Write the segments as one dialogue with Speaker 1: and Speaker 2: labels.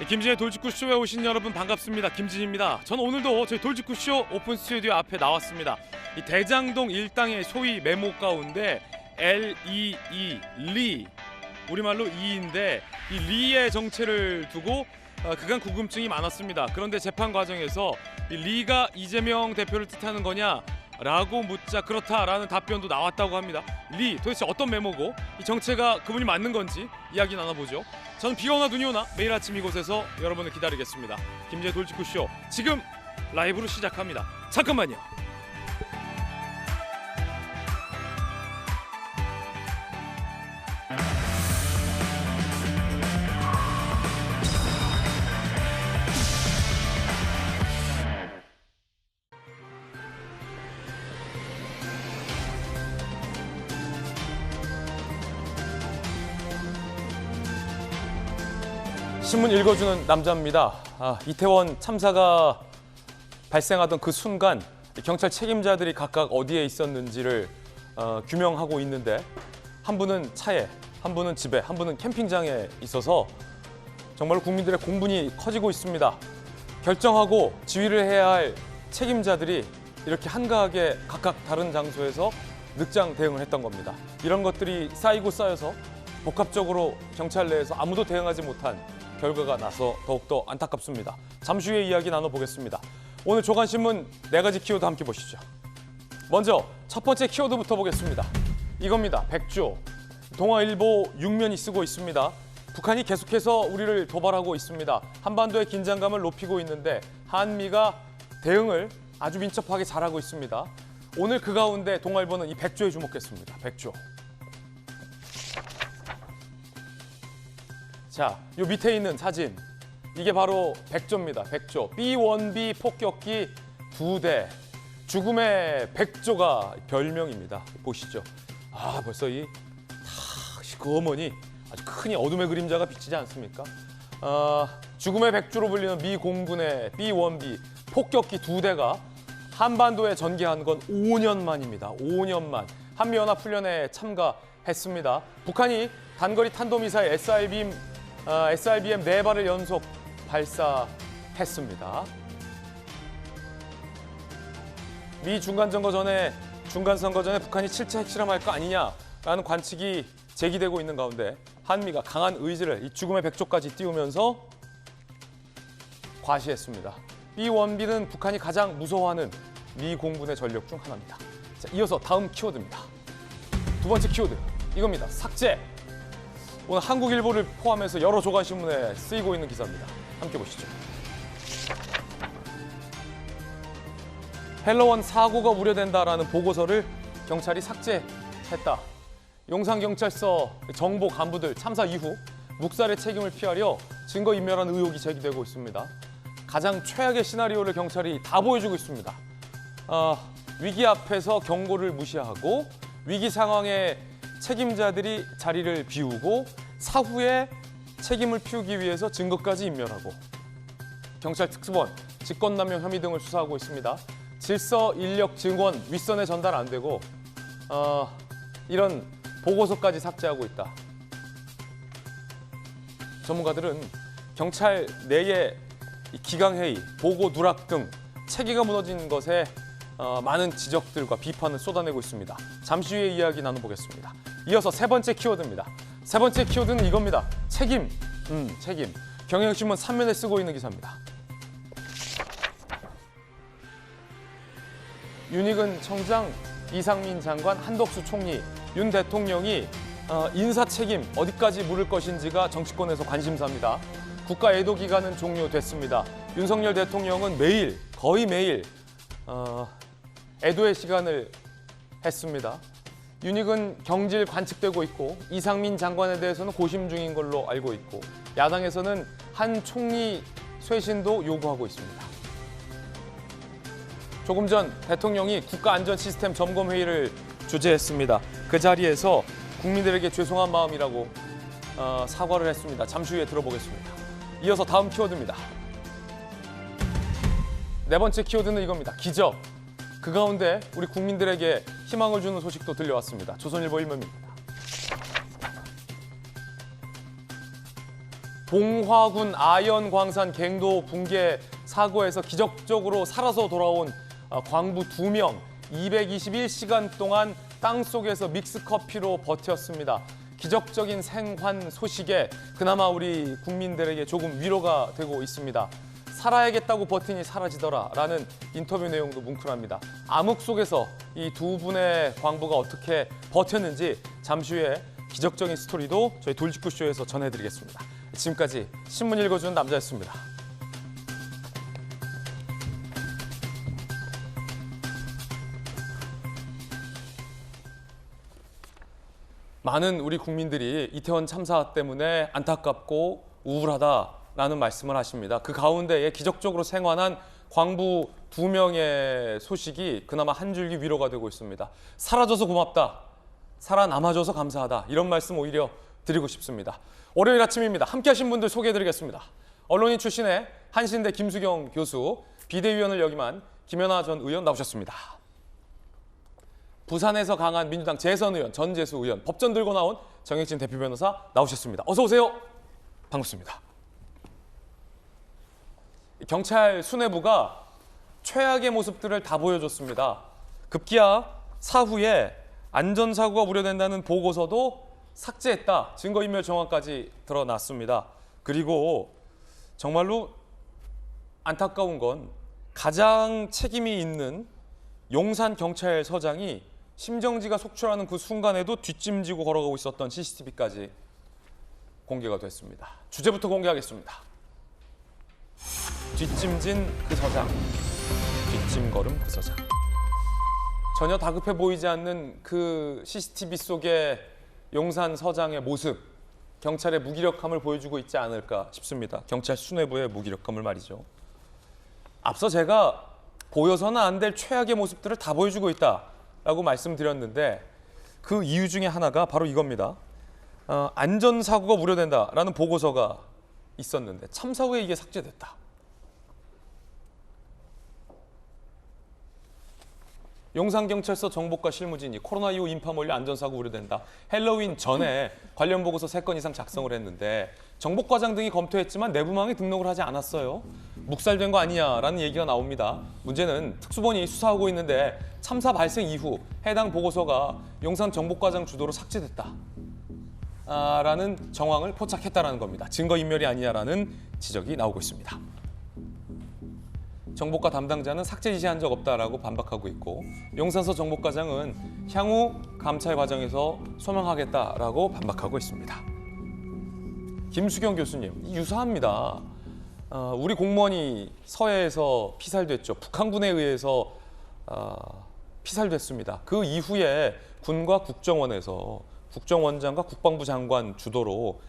Speaker 1: 김진의 돌직구쇼에 오신 여러분 반갑습니다. 김진입니다. 저는 오늘도 저희 돌직구쇼 오픈 스튜디오 앞에 나왔습니다. 이 대장동 일당의 소위 메모 가운데 LEE 리, 우리말로 이인데 이 리의 정체를 두고 그간 궁금증이 많았습니다. 그런데 재판 과정에서 이 리가 이재명 대표를 뜻하는 거냐 라고 묻자 그렇다라는 답변도 나왔다고 합니다. 리, 도대체 어떤 메모고 이 정체가 그분이 맞는 건지 이야기 나눠보죠. 저는 비 오나 눈이 오나 매일 아침 이곳에서 여러분을 기다리겠습니다. 김지의 돌직구쇼 지금 라이브로 시작합니다. 잠깐만요. 신문 읽어주는 남자입니다. 이태원 참사가 발생하던 그 순간 경찰 책임자들이 각각 어디에 있었는지를 규명하고 있는데 한 분은 차에, 한 분은 집에, 한 분은 캠핑장에 있어서 정말 국민들의 공분이 커지고 있습니다. 결정하고 지휘를 해야 할 책임자들이 이렇게 한가하게 각각 다른 장소에서 늑장 대응을 했던 겁니다. 이런 것들이 쌓이고 쌓여서 복합적으로 경찰 내에서 아무도 대응하지 못한 결과가 나서 더욱더 안타깝습니다. 잠시 후에 이야기 나눠보겠습니다. 오늘 조간신문 4가지 키워드 함께 보시죠. 먼저 첫 번째 키워드부터 보겠습니다. 이겁니다. 백조. 동아일보 6면이 쓰고 있습니다. 북한이 계속해서 우리를 도발하고 있습니다. 한반도의 긴장감을 높이고 있는데 한미가 대응을 아주 민첩하게 잘하고 있습니다. 오늘 그 가운데 동아일보는 이 백조에 주목했습니다. 백조. 자, 요 밑에 있는 사진, 이게 바로 백조입니다. 백조. B1B 폭격기 2대. 죽음의 백조가 별명입니다. 보시죠. 벌써 이 시커머니 아주 큰 어둠의 그림자가 비치지 않습니까? 죽음의 백조로 불리는 미 공군의 B1B 폭격기 2대가 한반도에 전개한 건 5년 만입니다. 5년 만. 한미연합훈련에 참가했습니다. 북한이 단거리 탄도미사일 SIBM 4발을 연속 발사했습니다. 미 중간선거 전에 북한이 7차 핵실험할 거 아니냐라는 관측이 제기되고 있는 가운데 한미가 강한 의지를 이 죽음의 백조까지 띄우면서 과시했습니다. B1B는 북한이 가장 무서워하는 미 공군의 전력 중 하나입니다. 자, 이어서 다음 키워드입니다. 두 번째 키워드, 이겁니다. 삭제. 오늘 한국일보를 포함해서 여러 조간신문에 쓰이고 있는 기사입니다. 함께 보시죠. 헬로원 사고가 우려된다라는 보고서를 경찰이 삭제했다. 용산경찰서 정보 간부들 참사 이후 묵살의 책임을 피하려 증거인멸한 의혹이 제기되고 있습니다. 가장 최악의 시나리오를 경찰이 다 보여주고 있습니다. 위기 앞에서 경고를 무시하고 위기 상황에 책임자들이 자리를 비우고 사후에 책임을 피우기 위해서 증거까지 인멸하고 경찰 특수본 직권남용 혐의 등을 수사하고 있습니다. 질서, 인력, 증언 윗선에 전달 안 되고 이런 보고서까지 삭제하고 있다. 전문가들은 경찰 내의 기강회의, 보고 누락 등 체계가 무너진 것에 많은 지적들과 비판을 쏟아내고 있습니다. 잠시 후에 이야기 나눠보겠습니다. 이어서 세 번째 키워드입니다. 세 번째 키워드는 이겁니다. 책임. 책임. 경향신문 3면에 쓰고 있는 기사입니다. 윤희근 청장, 이상민 장관, 한덕수 총리, 윤 대통령이 인사 책임 어디까지 물을 것인지가 정치권에서 관심사입니다. 국가 애도 기간은 종료됐습니다. 윤석열 대통령은 매일, 거의 매일 애도의 시간을 했습니다. 윤희근 경질 관측되고 있고 이상민 장관에 대해서는 고심 중인 걸로 알고 있고 야당에서는 한 총리 쇄신도 요구하고 있습니다. 조금 전 대통령이 국가안전시스템 점검회의를 주재했습니다. 그 자리에서 국민들에게 죄송한 마음이라고 사과를 했습니다. 잠시 후에 들어보겠습니다. 이어서 다음 키워드입니다. 네 번째 키워드는 이겁니다. 기적. 그 가운데 우리 국민들에게 희망을 주는 소식도 들려왔습니다. 조선일보 1면입니다. 봉화군 아연광산 갱도 붕괴 사고에서 기적적으로 살아서 돌아온 광부 2명, 221시간 동안 땅속에서 믹스커피로 버텼습니다. 기적적인 생還소식에 그나마 우리 국민들에게 조금 위로가 되고 있습니다. 살아야겠다고 버티니 사라지더라 라는 인터뷰 내용도 뭉클합니다. 암흑 속에서 이 두 분의 광부가 어떻게 버텼는지 잠시 후에 기적적인 스토리도 저희 돌직구쇼에서 전해드리겠습니다. 지금까지 신문 읽어주는 남자였습니다. 많은 우리 국민들이 이태원 참사 때문에 안타깝고 우울하다라는 말씀을 하십니다. 그 가운데에 기적적으로 생還한 광부 2명의 소식이 그나마 한 줄기 위로가 되고 있습니다. 사라져서 고맙다, 살아남아줘서 감사하다, 이런 말씀 오히려 드리고 싶습니다. 월요일 아침입니다. 함께 하신 분들 소개해드리겠습니다. 언론인 출신의 한신대 김수경 교수, 비대위원을 역임한 김연아 전 의원 나오셨습니다. 부산에서 강한 민주당 재선 의원 전재수 의원, 법전 들고 나온 정혁진 대표 변호사 나오셨습니다. 어서 오세요. 반갑습니다. 경찰 수뇌부가 최악의 모습들을 다 보여줬습니다. 급기야 사후에 안전사고가 우려된다는 보고서도 삭제했다. 증거인멸 정황까지 드러났습니다. 그리고 정말로 안타까운 건 가장 책임이 있는 용산경찰서장이 심정지가 속출하는 그 순간에도 뒷짐지고 걸어가고 있었던 CCTV까지 공개가 됐습니다. 주제부터 공개하겠습니다. 뒷짐진 그 서장, 뒷짐걸음 그 서장. 전혀 다급해 보이지 않는 그 CCTV 속의 용산 서장의 모습, 경찰의 무기력함을 보여주고 있지 않을까 싶습니다. 경찰 수뇌부의 무기력함을 말이죠. 앞서 제가 보여서는 안 될 최악의 모습들을 다 보여주고 있다라고 말씀드렸는데 그 이유 중에 하나가 바로 이겁니다. 안전사고가 우려된다라는 보고서가 있었는데 참사 후에 이게 삭제됐다. 용산경찰서 정보과 실무진이 코로나19 인파 몰려 안전사고 우려된다. 헬로윈 전에 관련 보고서 3건 이상 작성을 했는데 정보과장 등이 검토했지만 내부망에 등록을 하지 않았어요. 묵살된 거 아니냐라는 얘기가 나옵니다. 문제는 특수본이 수사하고 있는데 참사 발생 이후 해당 보고서가 용산 정보과장 주도로 삭제됐다. 라는 정황을 포착했다라는 겁니다. 증거인멸이 아니냐라는 지적이 나오고 있습니다. 정보과 담당자는 삭제 지시한 적 없다라고 반박하고 있고 용산서 정보과장은 향후 감찰 과정에서 소명하겠다라고 반박하고 있습니다. 김수경 교수님, 유사합니다. 우리 공무원이 서해에서 피살됐죠. 북한군에 의해서 피살됐습니다. 그 이후에 군과 국정원에서 국정원장과 국방부 장관 주도로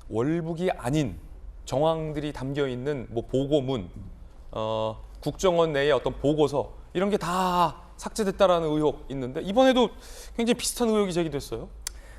Speaker 1: 월북이 아닌 정황들이 담겨 있는 보고문, 국정원 내의 어떤 보고서 이런 게 다 삭제됐다라는 의혹 있는데 이번에도 굉장히 비슷한 의혹이 제기됐어요.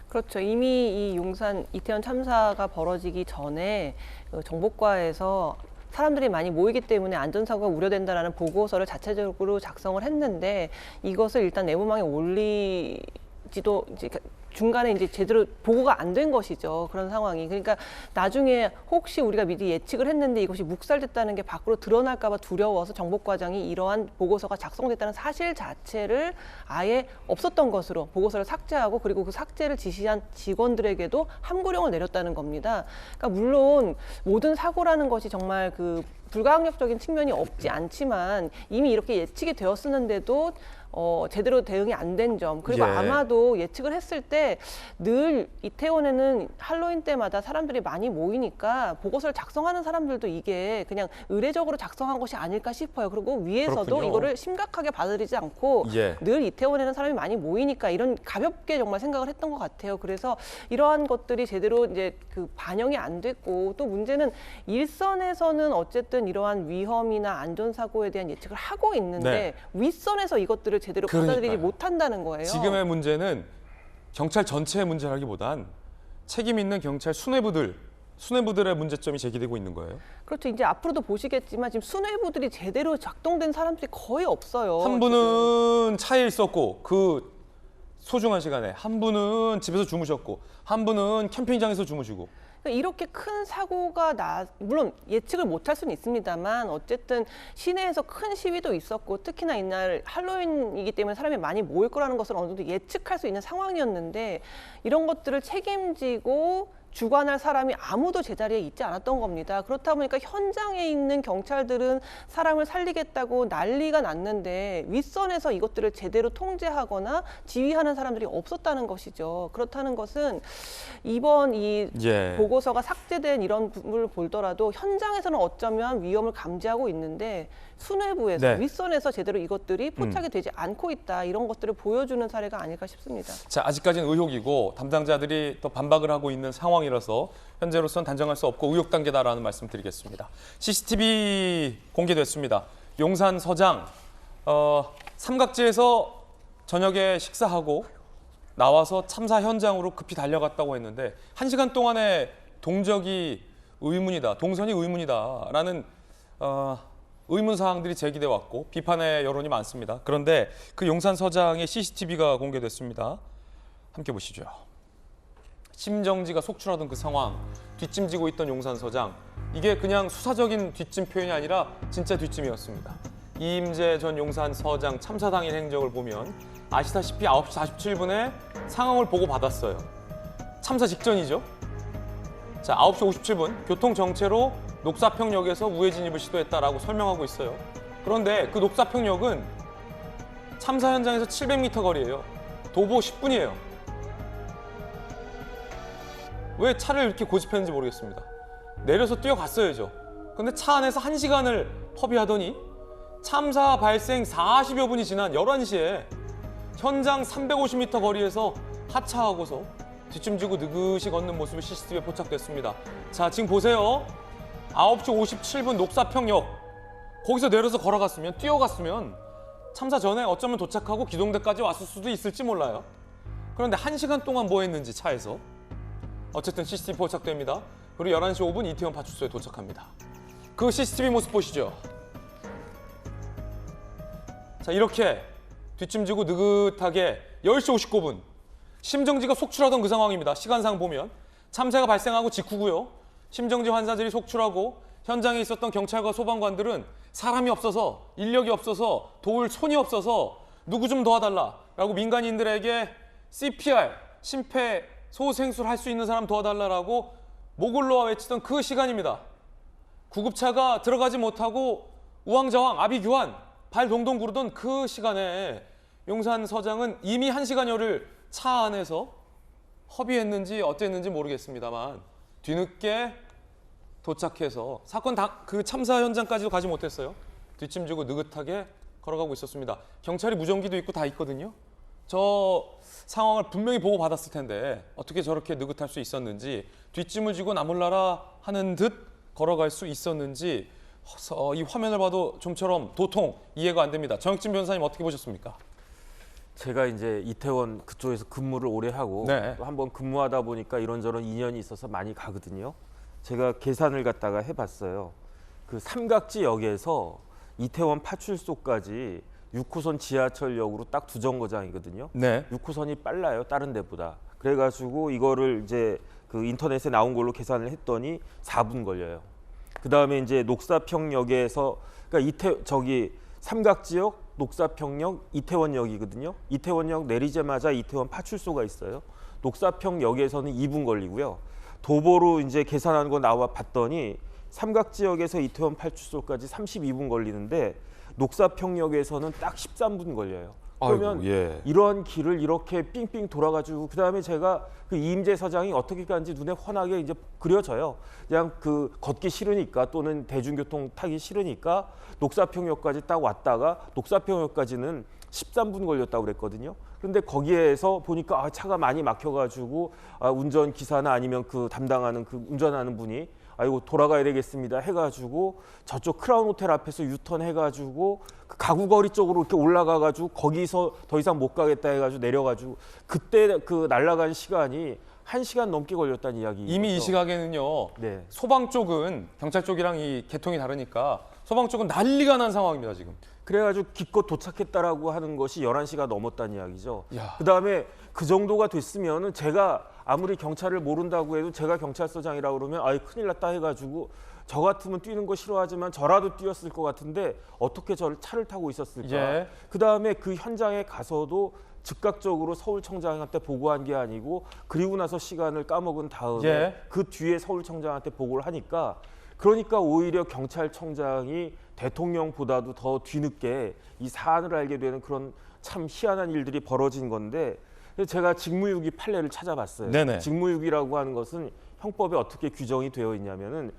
Speaker 2: 그렇죠. 이미 이 용산 이태원 참사가 벌어지기 전에 정보과에서 사람들이 많이 모이기 때문에 안전사고가 우려된다라는 보고서를 자체적으로 작성을 했는데 이것을 일단 내부망에 올리지도 이제 중간에 이제 제대로 보고가 안 된 것이죠. 그런 상황이. 그러니까 나중에 혹시 우리가 미리 예측을 했는데 이것이 묵살됐다는 게 밖으로 드러날까 봐 두려워서 정보과장이 이러한 보고서가 작성됐다는 사실 자체를 아예 없었던 것으로 보고서를 삭제하고 그리고 그 삭제를 지시한 직원들에게도 함구령을 내렸다는 겁니다. 그러니까 물론 모든 사고라는 것이 정말 그 불가항력적인 측면이 없지 않지만 이미 이렇게 예측이 되었었는데도 제대로 대응이 안 된 점 그리고 아마도 예측을 했을 때 늘 이태원에는 할로윈 때마다 사람들이 많이 모이니까 보고서를 작성하는 사람들도 이게 그냥 의례적으로 작성한 것이 아닐까 싶어요. 그리고 위에서도
Speaker 1: 그렇군요.
Speaker 2: 이거를 심각하게 받아들이지 않고 늘 이태원에는 사람이 많이 모이니까 이런 가볍게 정말 생각을 했던 것 같아요. 그래서 이러한 것들이 제대로 이제 그 반영이 안 됐고 또 문제는 일선에서는 어쨌든 이러한 위험이나 안전사고에 대한 예측을 하고 있는데 윗선에서 이것들을 제대로 받아들이지 못한다는 거예요.
Speaker 1: 지금의 문제는 경찰 전체의 문제라기보단 책임 있는 경찰 수뇌부들의 문제점이 제기되고 있는 거예요.
Speaker 2: 그렇죠. 이제 앞으로도 보시겠지만 지금 수뇌부들이 제대로 작동된 사람들이 거의 없어요.
Speaker 1: 한 분은 차에 있었고 그 소중한 시간에 한 분은 집에서 주무셨고 한 분은 캠핑장에서 주무시고
Speaker 2: 그러니까 이렇게 큰 사고가 물론 예측을 못할 수는 있습니다만 어쨌든 시내에서 큰 시위도 있었고 특히나 이날 할로윈이기 때문에 사람이 많이 모일 거라는 것을 어느 정도 예측할 수 있는 상황이었는데 이런 것들을 책임지고 주관할 사람이 아무도 제자리에 있지 않았던 겁니다. 그렇다 보니까 현장에 있는 경찰들은 사람을 살리겠다고 난리가 났는데 윗선에서 이것들을 제대로 통제하거나 지휘하는 사람들이 없었다는 것이죠. 그렇다는 것은 이번 이 보고서가 삭제된 이런 부분을 보더라도 현장에서는 어쩌면 위험을 감지하고 있는데 수뇌부에서 윗선에서 제대로 이것들이 포착이 되지 않고 있다. 이런 것들을 보여주는 사례가 아닐까 싶습니다.
Speaker 1: 자, 아직까지는 의혹이고 담당자들이 또 반박을 하고 있는 상황이라서 현재로서는 단정할 수 없고 의혹 단계다라는 말씀 드리겠습니다. CCTV 공개됐습니다. 용산 서장 삼각지에서 저녁에 식사하고 나와서 참사 현장으로 급히 달려갔다고 했는데 1시간 동안의 동적이 의문이다, 동선이 의문이다라는 의문 사항들이 제기돼 왔고 비판의 여론이 많습니다. 그런데 그 용산 서장의 CCTV가 공개됐습니다. 함께 보시죠. 심정지가 속출하던 그 상황, 뒷짐지고 있던 용산 서장. 이게 그냥 수사적인 뒷짐 표현이 아니라 진짜 뒷짐이었습니다. 이임재 전 용산 서장 참사 당일 행적을 보면 아시다시피 9시 47분에 상황을 보고받았어요. 참사 직전이죠. 자, 9시 57분 교통정체로 녹사평역에서 우회 진입을 시도했다라고 설명하고 있어요. 그런데 그 녹사평역은 참사 현장에서 700m 거리예요. 도보 10분이에요. 왜 차를 이렇게 고집했는지 모르겠습니다. 내려서 뛰어갔어야죠. 근데 차 안에서 1시간을 허비하더니 참사 발생 40여 분이 지난 11시에 현장 350m 거리에서 하차하고서 뒷짐지고 느긋이 걷는 모습이 CCTV에 포착됐습니다. 자, 지금 보세요. 9시 57분 녹사평역. 거기서 내려서 걸어갔으면, 뛰어갔으면 참사 전에 어쩌면 도착하고 기동대까지 왔을 수도 있을지 몰라요. 그런데 1시간 동안 뭐 했는지 차에서. 어쨌든 CCTV 포착됩니다. 그리고 11시 5분 이태원 파출소에 도착합니다. 그 CCTV 모습 보시죠. 자, 이렇게 뒷짐지고 느긋하게 10시 59분 심정지가 속출하던 그 상황입니다. 시간상 보면 참사가 발생하고 직후고요. 심정지 환자들이 속출하고 현장에 있었던 경찰과 소방관들은 사람이 없어서, 인력이 없어서, 도울 손이 없어서 누구 좀 도와달라라고 민간인들에게 CPR, 심폐소생술 할 수 있는 사람 도와달라라고 목을 놓아 외치던 그 시간입니다. 구급차가 들어가지 못하고 우왕좌왕, 아비규환, 발 동동 구르던 그 시간에 용산 서장은 이미 1시간여를 차 안에서 허비했는지 어땠는지 모르겠습니다만 뒤늦게 도착해서 사건 그 참사 현장까지도 가지 못했어요. 뒷짐지고 느긋하게 걸어가고 있었습니다. 경찰이 무전기도 있고 다 있거든요. 저 상황을 분명히 보고 받았을 텐데 어떻게 저렇게 느긋할 수 있었는지, 뒷짐을 지고 나몰라라 하는 듯 걸어갈 수 있었는지 이 화면을 봐도 좀처럼 도통 이해가 안 됩니다. 정혁진 변호사님 어떻게 보셨습니까?
Speaker 3: 제가 이제 이태원 그쪽에서 근무를 오래 하고 또 한번 근무하다 보니까 이런저런 인연이 있어서 많이 가거든요. 제가 계산을 갖다가 해봤어요. 그 삼각지역에서 이태원 파출소까지 6호선 지하철역으로 딱 2정거장이거든요. 6호선이 빨라요, 다른 데보다. 그래가지고 이거를 이제 그 인터넷에 나온 걸로 계산을 했더니 4분 걸려요. 그 다음에 이제 녹사평역에서 그러니까 삼각지역, 녹사평역, 이태원역이거든요. 이태원역 내리자마자 이태원 파출소가 있어요. 녹사평역에서는 2분 걸리고요. 도보로 이제 계산한 거 나와 봤더니 삼각지역에서 이태원 파출소까지 32분 걸리는데 녹사평역에서는 딱 13분 걸려요. 그러면 이런 길을 이렇게 삥삥 돌아가지고 그다음에 제가 그 이임재 서장이 어떻게 간지 눈에 훤하게 이제 그려져요. 그냥 그 걷기 싫으니까 또는 대중교통 타기 싫으니까 녹사평역까지 딱 왔다가 녹사평역까지는 13분 걸렸다고 그랬거든요. 그런데 거기에서 보니까 차가 많이 막혀가지고 운전기사나 아니면 그 담당하는 그 운전하는 분이 아이고 돌아가야 되겠습니다 해가지고 저쪽 크라운 호텔 앞에서 유턴 해가지고 그 가구거리 쪽으로 이렇게 올라가가지고 거기서 더 이상 못 가겠다 해가지고 내려가지고 그때 그 날아간 시간이 1시간 넘게 걸렸다는 이야기.
Speaker 1: 이미 이 시각에는요. 소방 쪽은 경찰 쪽이랑 이 계통이 다르니까 소방 쪽은 난리가 난 상황입니다 지금.
Speaker 3: 그래가지고 기껏 도착했다라고 하는 것이 11시가 넘었다는 이야기죠. 그다음에 그 정도가 됐으면은 제가 아무리 경찰을 모른다고 해도 제가 경찰서장이라고 그러면 아이 큰일 났다 해가지고 저 같으면 뛰는 거 싫어하지만 저라도 뛰었을 것 같은데 어떻게 저를 차를 타고 있었을까.
Speaker 1: 예.
Speaker 3: 그다음에 그 현장에 가서도 즉각적으로 서울청장한테 보고한 게 아니고 그리고 나서 시간을 까먹은 다음에
Speaker 1: 예.
Speaker 3: 그 뒤에 서울청장한테 보고를 하니까 그러니까 오히려 경찰청장이 대통령보다도 더 뒤늦게 이 사안을 알게 되는 그런 참 희한한 일들이 벌어진 건데 제가 직무유기 판례를 찾아봤어요.
Speaker 1: 네네.
Speaker 3: 직무유기라고 하는 것은 형법에 어떻게 규정이 되어 있냐면은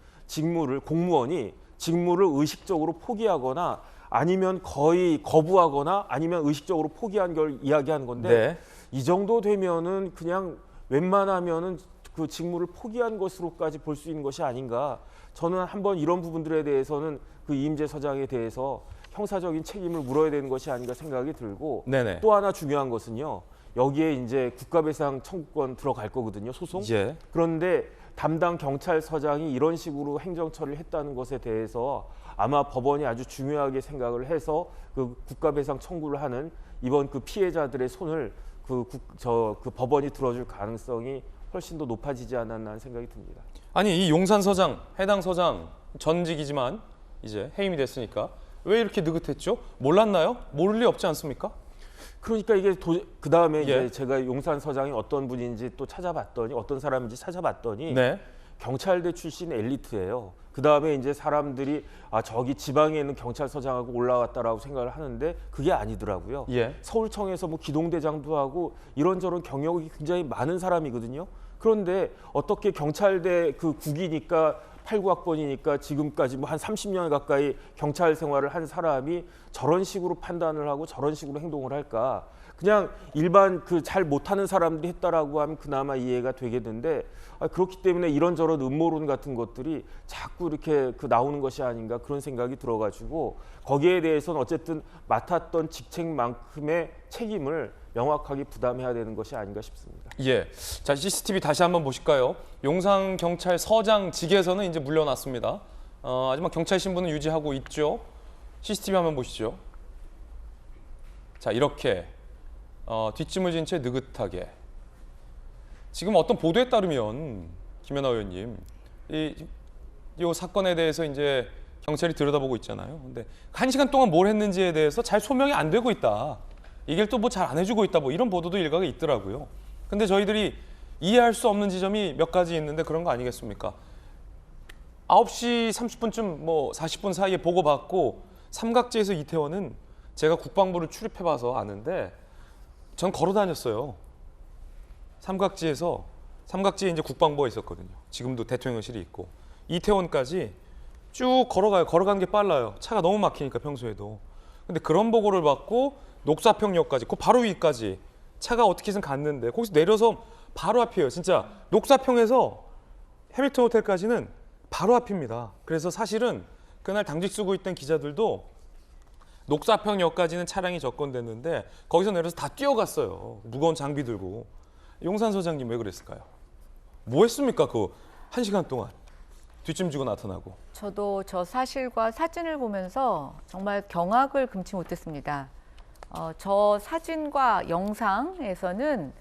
Speaker 3: 공무원이 직무를 의식적으로 포기하거나 아니면 거의 거부하거나 아니면 의식적으로 포기한 걸 이야기하는 건데
Speaker 1: 네.
Speaker 3: 이 정도 되면은 그냥 웬만하면은 그 직무를 포기한 것으로까지 볼 수 있는 것이 아닌가. 저는 한번 이런 부분들에 대해서는 그 이임재 서장에 대해서 형사적인 책임을 물어야 되는 것이 아닌가 생각이 들고
Speaker 1: 네네.
Speaker 3: 또 하나 중요한 것은요. 여기에 이제 국가배상 청구권 들어갈 거거든요. 소송.
Speaker 1: 예.
Speaker 3: 그런데 담당 경찰서장이 이런 식으로 행정 처리를 했다는 것에 대해서 아마 법원이 아주 중요하게 생각을 해서 그 국가배상 청구를 하는 이번 그 피해자들의 손을 그 법원이 들어줄 가능성이 훨씬 더 높아지지 않았나 하는 생각이 듭니다.
Speaker 1: 아니 이 용산 서장, 해당 서장 전직이지만 이제 해임이 됐으니까 왜 이렇게 느긋했죠? 몰랐나요? 모를 리 없지 않습니까?
Speaker 3: 그러니까 이게 그 다음에
Speaker 1: 예.
Speaker 3: 이제 제가 용산 서장이 어떤 분인지 또 찾아봤더니 어떤 사람인지 찾아봤더니
Speaker 1: 네.
Speaker 3: 경찰대 출신 엘리트예요. 그 다음에 이제 사람들이 아 저기 지방에 있는 경찰서장하고 올라왔다라고 생각을 하는데 그게 아니더라고요.
Speaker 1: 예.
Speaker 3: 서울청에서 뭐 기동대장도 하고 이런저런 경력이 굉장히 많은 사람이거든요. 그런데 어떻게 경찰대 그 국이니까 89학번이니까 지금까지 뭐 한 30년 가까이 경찰 생활을 한 사람이 저런 식으로 판단을 하고 저런 식으로 행동을 할까? 그냥 일반 그 잘 못하는 사람들이 했다라고 하면 그나마 이해가 되겠는데 그렇기 때문에 이런저런 음모론 같은 것들이 자꾸 이렇게 그 나오는 것이 아닌가 그런 생각이 들어가지고 거기에 대해서는 어쨌든 맡았던 직책만큼의 책임을 명확하게 부담해야 되는 것이 아닌가 싶습니다.
Speaker 1: 예. 자, CCTV 다시 한번 보실까요? 용산 경찰서장직에서는 이제 물러났습니다. 하지만 경찰 신분은 유지하고 있죠. CCTV 한번 보시죠. 자, 이렇게 뒷짐을 진 채 느긋하게. 지금 어떤 보도에 따르면 김연아 의원님, 이 사건에 대해서 이제 경찰이 들여다보고 있잖아요. 근데 1시간 동안 뭘 했는지에 대해서 잘 소명이 안 되고 있다. 이게 또 뭐 잘 안 해주고 있다. 뭐 이런 보도도 일각에 있더라고요. 근데 저희들이 이해할 수 없는 지점이 몇 가지 있는데 그런 거 아니겠습니까? 9시 30분쯤 뭐 40분 사이에 보고받고 삼각지에서 이태원은 제가 국방부를 출입해봐서 아는데 전 걸어 다녔어요. 삼각지에 이제 국방부가 있었거든요. 지금도 대통령실이 있고 이태원까지 쭉 걸어가요. 걸어가는 게 빨라요. 차가 너무 막히니까 평소에도. 근데 그런 보고를 받고 녹사평역까지, 그 바로 위까지 차가 어떻게든 갔는데 거기서 내려서 바로 앞이에요. 진짜 녹사평에서 해밀턴 호텔까지는 바로 앞입니다. 그래서 사실은 그날 당직 쓰고 있던 기자들도 녹사평역까지는 차량이 접근됐는데 거기서 내려서 다 뛰어갔어요. 무거운 장비 들고. 용산 서장님 왜 그랬을까요? 뭐 했습니까? 그 1시간 동안 뒷짐 지고 나타나고.
Speaker 4: 저도 저 사실과 사진을 보면서 정말 경악을 금치 못했습니다. 저 사진과 영상에서는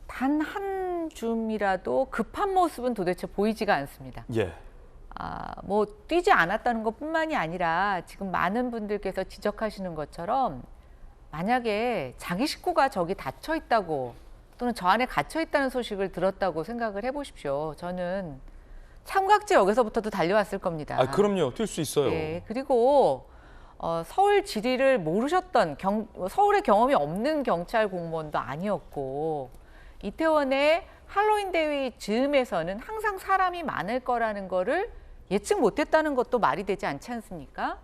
Speaker 4: 단 한 줌이라도 급한 모습은 도대체 보이지가 않습니다.
Speaker 1: 예.
Speaker 4: 뭐 뛰지 않았다는 것뿐만이 아니라 지금 많은 분들께서 지적하시는 것처럼 만약에 자기 식구가 저기 닫혀 있다고 또는 저 안에 갇혀 있다는 소식을 들었다고 생각을 해보십시오. 저는 삼각지역에서부터도 달려왔을 겁니다.
Speaker 1: 그럼요. 뛸 수 있어요.
Speaker 4: 네, 그리고 서울 지리를 모르셨던 서울의 경험이 없는 경찰 공무원도 아니었고 이태원의 할로윈 대회 즈음에서는 항상 사람이 많을 거라는 거를 예측 못했다는 것도 말이 되지 않지 않습니까?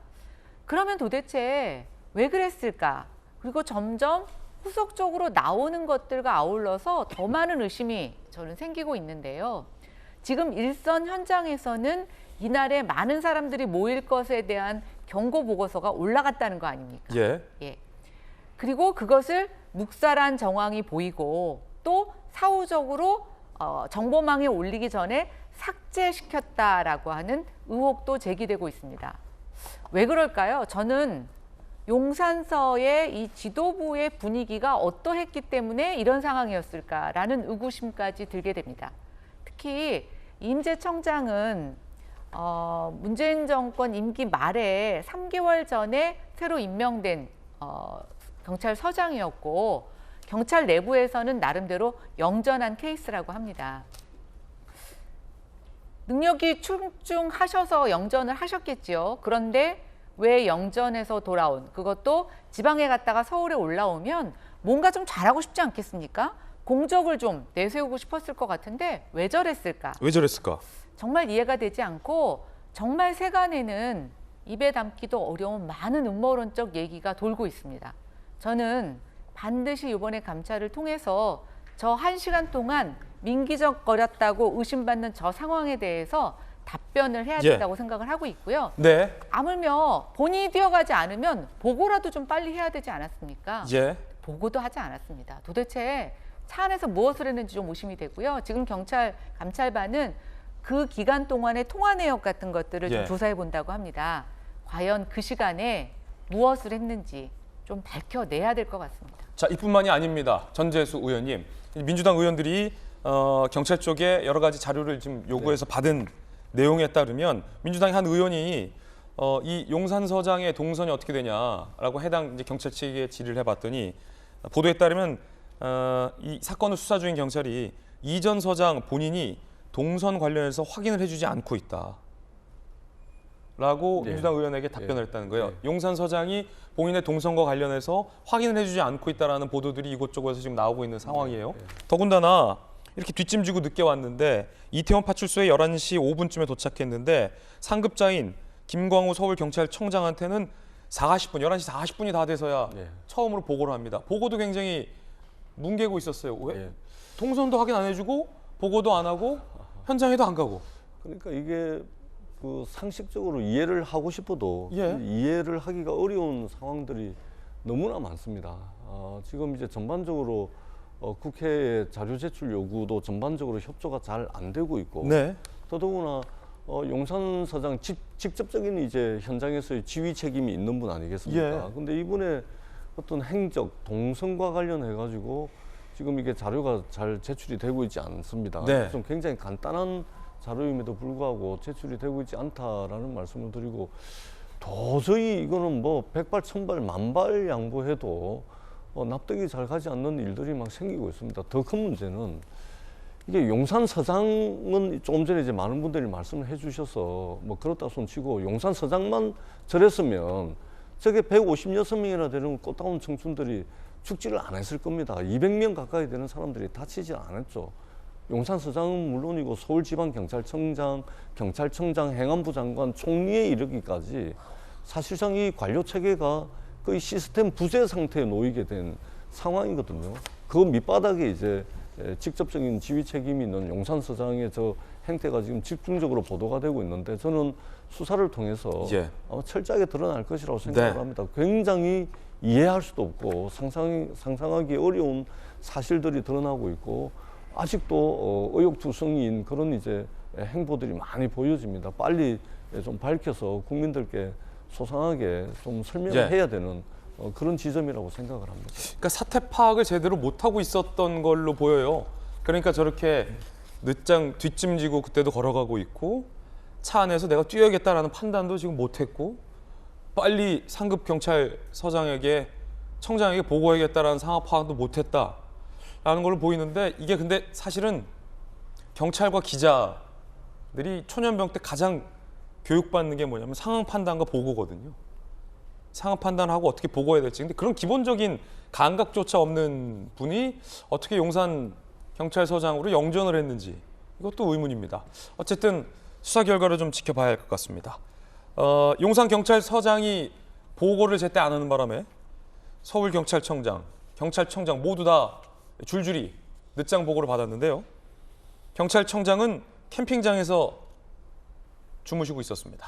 Speaker 4: 그러면 도대체 왜 그랬을까? 그리고 점점 후속적으로 나오는 것들과 아울러서 더 많은 의심이 저는 생기고 있는데요. 지금 일선 현장에서는 이날에 많은 사람들이 모일 것에 대한 경고 보고서가 올라갔다는 거 아닙니까?
Speaker 1: 예.
Speaker 4: 예. 그리고 그것을 묵살한 정황이 보이고 또 사후적으로 정보망에 올리기 전에 삭제시켰다라고 하는 의혹도 제기되고 있습니다. 왜 그럴까요? 저는 용산서의 이 지도부의 분위기가 어떠했기 때문에 이런 상황이었을까라는 의구심까지 들게 됩니다. 특히 임재 청장은 문재인 정권 임기 말에 3개월 전에 새로 임명된 경찰서장이었고 경찰 내부에서는 나름대로 영전한 케이스라고 합니다. 능력이 출중하셔서 영전을 하셨겠지요. 그런데 왜 영전에서 돌아온, 그것도 지방에 갔다가 서울에 올라오면 뭔가 좀 잘하고 싶지 않겠습니까? 공적을 좀 내세우고 싶었을 것 같은데 왜 저랬을까?
Speaker 1: 왜 저랬을까?
Speaker 4: 정말 이해가 되지 않고 정말 세간에는 입에 담기도 어려운 많은 음모론적 얘기가 돌고 있습니다. 저는 반드시 이번에 감찰을 통해서 저 1시간 동안 민기적거렸다고 의심받는 저 상황에 대해서 답변을 해야 된다고 생각을 하고 있고요.
Speaker 1: 네.
Speaker 4: 아물며 본인이 뛰어가지 않으면 보고라도 좀 빨리 해야 되지 않았습니까?
Speaker 1: 예.
Speaker 4: 보고도 하지 않았습니다. 도대체 차 안에서 무엇을 했는지 좀 의심이 되고요. 지금 경찰 감찰반은 그 기간 동안의 통화 내역 같은 것들을 좀 조사해 본다고 합니다. 과연 그 시간에 무엇을 했는지 좀 밝혀내야 될 것 같습니다.
Speaker 1: 자, 이뿐만이 아닙니다. 전재수 의원님, 민주당 의원들이 경찰 쪽에 여러 가지 자료를 지금 요구해서 받은 내용에 따르면 민주당의 한 의원이 이 용산서장의 동선이 어떻게 되냐라고 해당 이제 경찰 측에 질의를 해봤더니 보도에 따르면 이 사건을 수사 중인 경찰이 이 전 서장 본인이 동선 관련해서 확인을 해주지 않고 있다. 라고 민주당 의원에게 답변을 했다는 거예요. 용산 서장이 본인의 동선과 관련해서 확인을 해주지 않고 있다는 보도들이 이곳저곳에서 지금 나오고 있는 상황이에요. 더군다나 이렇게 뒷짐지고 늦게 왔는데 이태원 파출소에 11시 5분쯤에 도착했는데 상급자인 김광우 서울경찰청장한테는 11시 40분이 다 돼서야 처음으로 보고를 합니다. 보고도 굉장히 뭉개고 있었어요. 왜? 동선도 확인 안 해주고 보고도 안 하고 현장에도 안 가고.
Speaker 5: 그러니까 이게 그 상식적으로 이해를 하고 싶어도 이해를 하기가 어려운 상황들이 너무나 많습니다. 지금 이제 전반적으로 국회의 자료 제출 요구도 전반적으로 협조가 잘 안 되고 있고, 더더구나 용산 서장 직접적인 이제 현장에서의 지휘 책임이 있는 분 아니겠습니까? 근데 이분의 어떤 행적, 동선과 관련해 가지고 지금 이게 자료가 잘 제출이 되고 있지 않습니다. 좀 굉장히 간단한 자료임에도 불구하고 제출이 되고 있지 않다라는 말씀을 드리고, 도저히 이거는 뭐 백발, 천발, 만발 양보해도 납득이 잘 가지 않는 일들이 막 생기고 있습니다. 더 큰 문제는 이게 용산 서장은 조금 전에 이제 많은 분들이 말씀을 해주셔서 뭐 그렇다 손치고 용산 서장만 저랬으면 저게 156명이나 되는 꽃다운 청춘들이 죽지를 안 했을 겁니다. 200명 가까이 되는 사람들이 다치지 않았죠. 용산 서장은 물론이고 서울지방경찰청장, 경찰청장, 행안부 장관, 총리에 이르기까지 사실상 이 관료 체계가 거의 시스템 부재 상태에 놓이게 된 상황이거든요. 그 밑바닥에 이제 직접적인 지휘 책임이 있는 용산 서장의 저 행태가 지금 집중적으로 보도가 되고 있는데, 저는 수사를 통해서 철저하게 드러날 것이라고 생각을 합니다. 굉장히 이해할 수도 없고 상상하기 어려운 사실들이 드러나고 있고, 아직도 의욕투성이인 그런 이제 행보들이 많이 보여집니다. 빨리 좀 밝혀서 국민들께 소상하게 좀 설명을 해야 되는 그런 지점이라고 생각을 합니다.
Speaker 1: 그러니까 사태 파악을 제대로 못하고 있었던 걸로 보여요. 그러니까 저렇게 늦장 뒷짐지고 그때도 걸어가고 있고, 차 안에서 내가 뛰어야겠다라는 판단도 지금 못했고, 빨리 상급 경찰서장에게, 청장에게 보고해야겠다라는 상황 파악도 못했다라는 걸로 보이는데, 이게 근데 사실은 경찰과 기자들이 초년병 때 가장 교육받는 게 뭐냐면 상황 판단과 보고거든요. 상황 판단하고 어떻게 보고해야 될지. 근데 그런 기본적인 감각조차 없는 분이 어떻게 용산 경찰서장으로 영전을 했는지, 이것도 의문입니다. 어쨌든 수사 결과를 좀 지켜봐야 할 것 같습니다. 용산 경찰서장이 보고를 제때 안 하는 바람에 서울경찰청장, 경찰청장 모두 다 줄줄이 늦장 보고를 받았는데요. 경찰청장은 캠핑장에서 주무시고 있었습니다.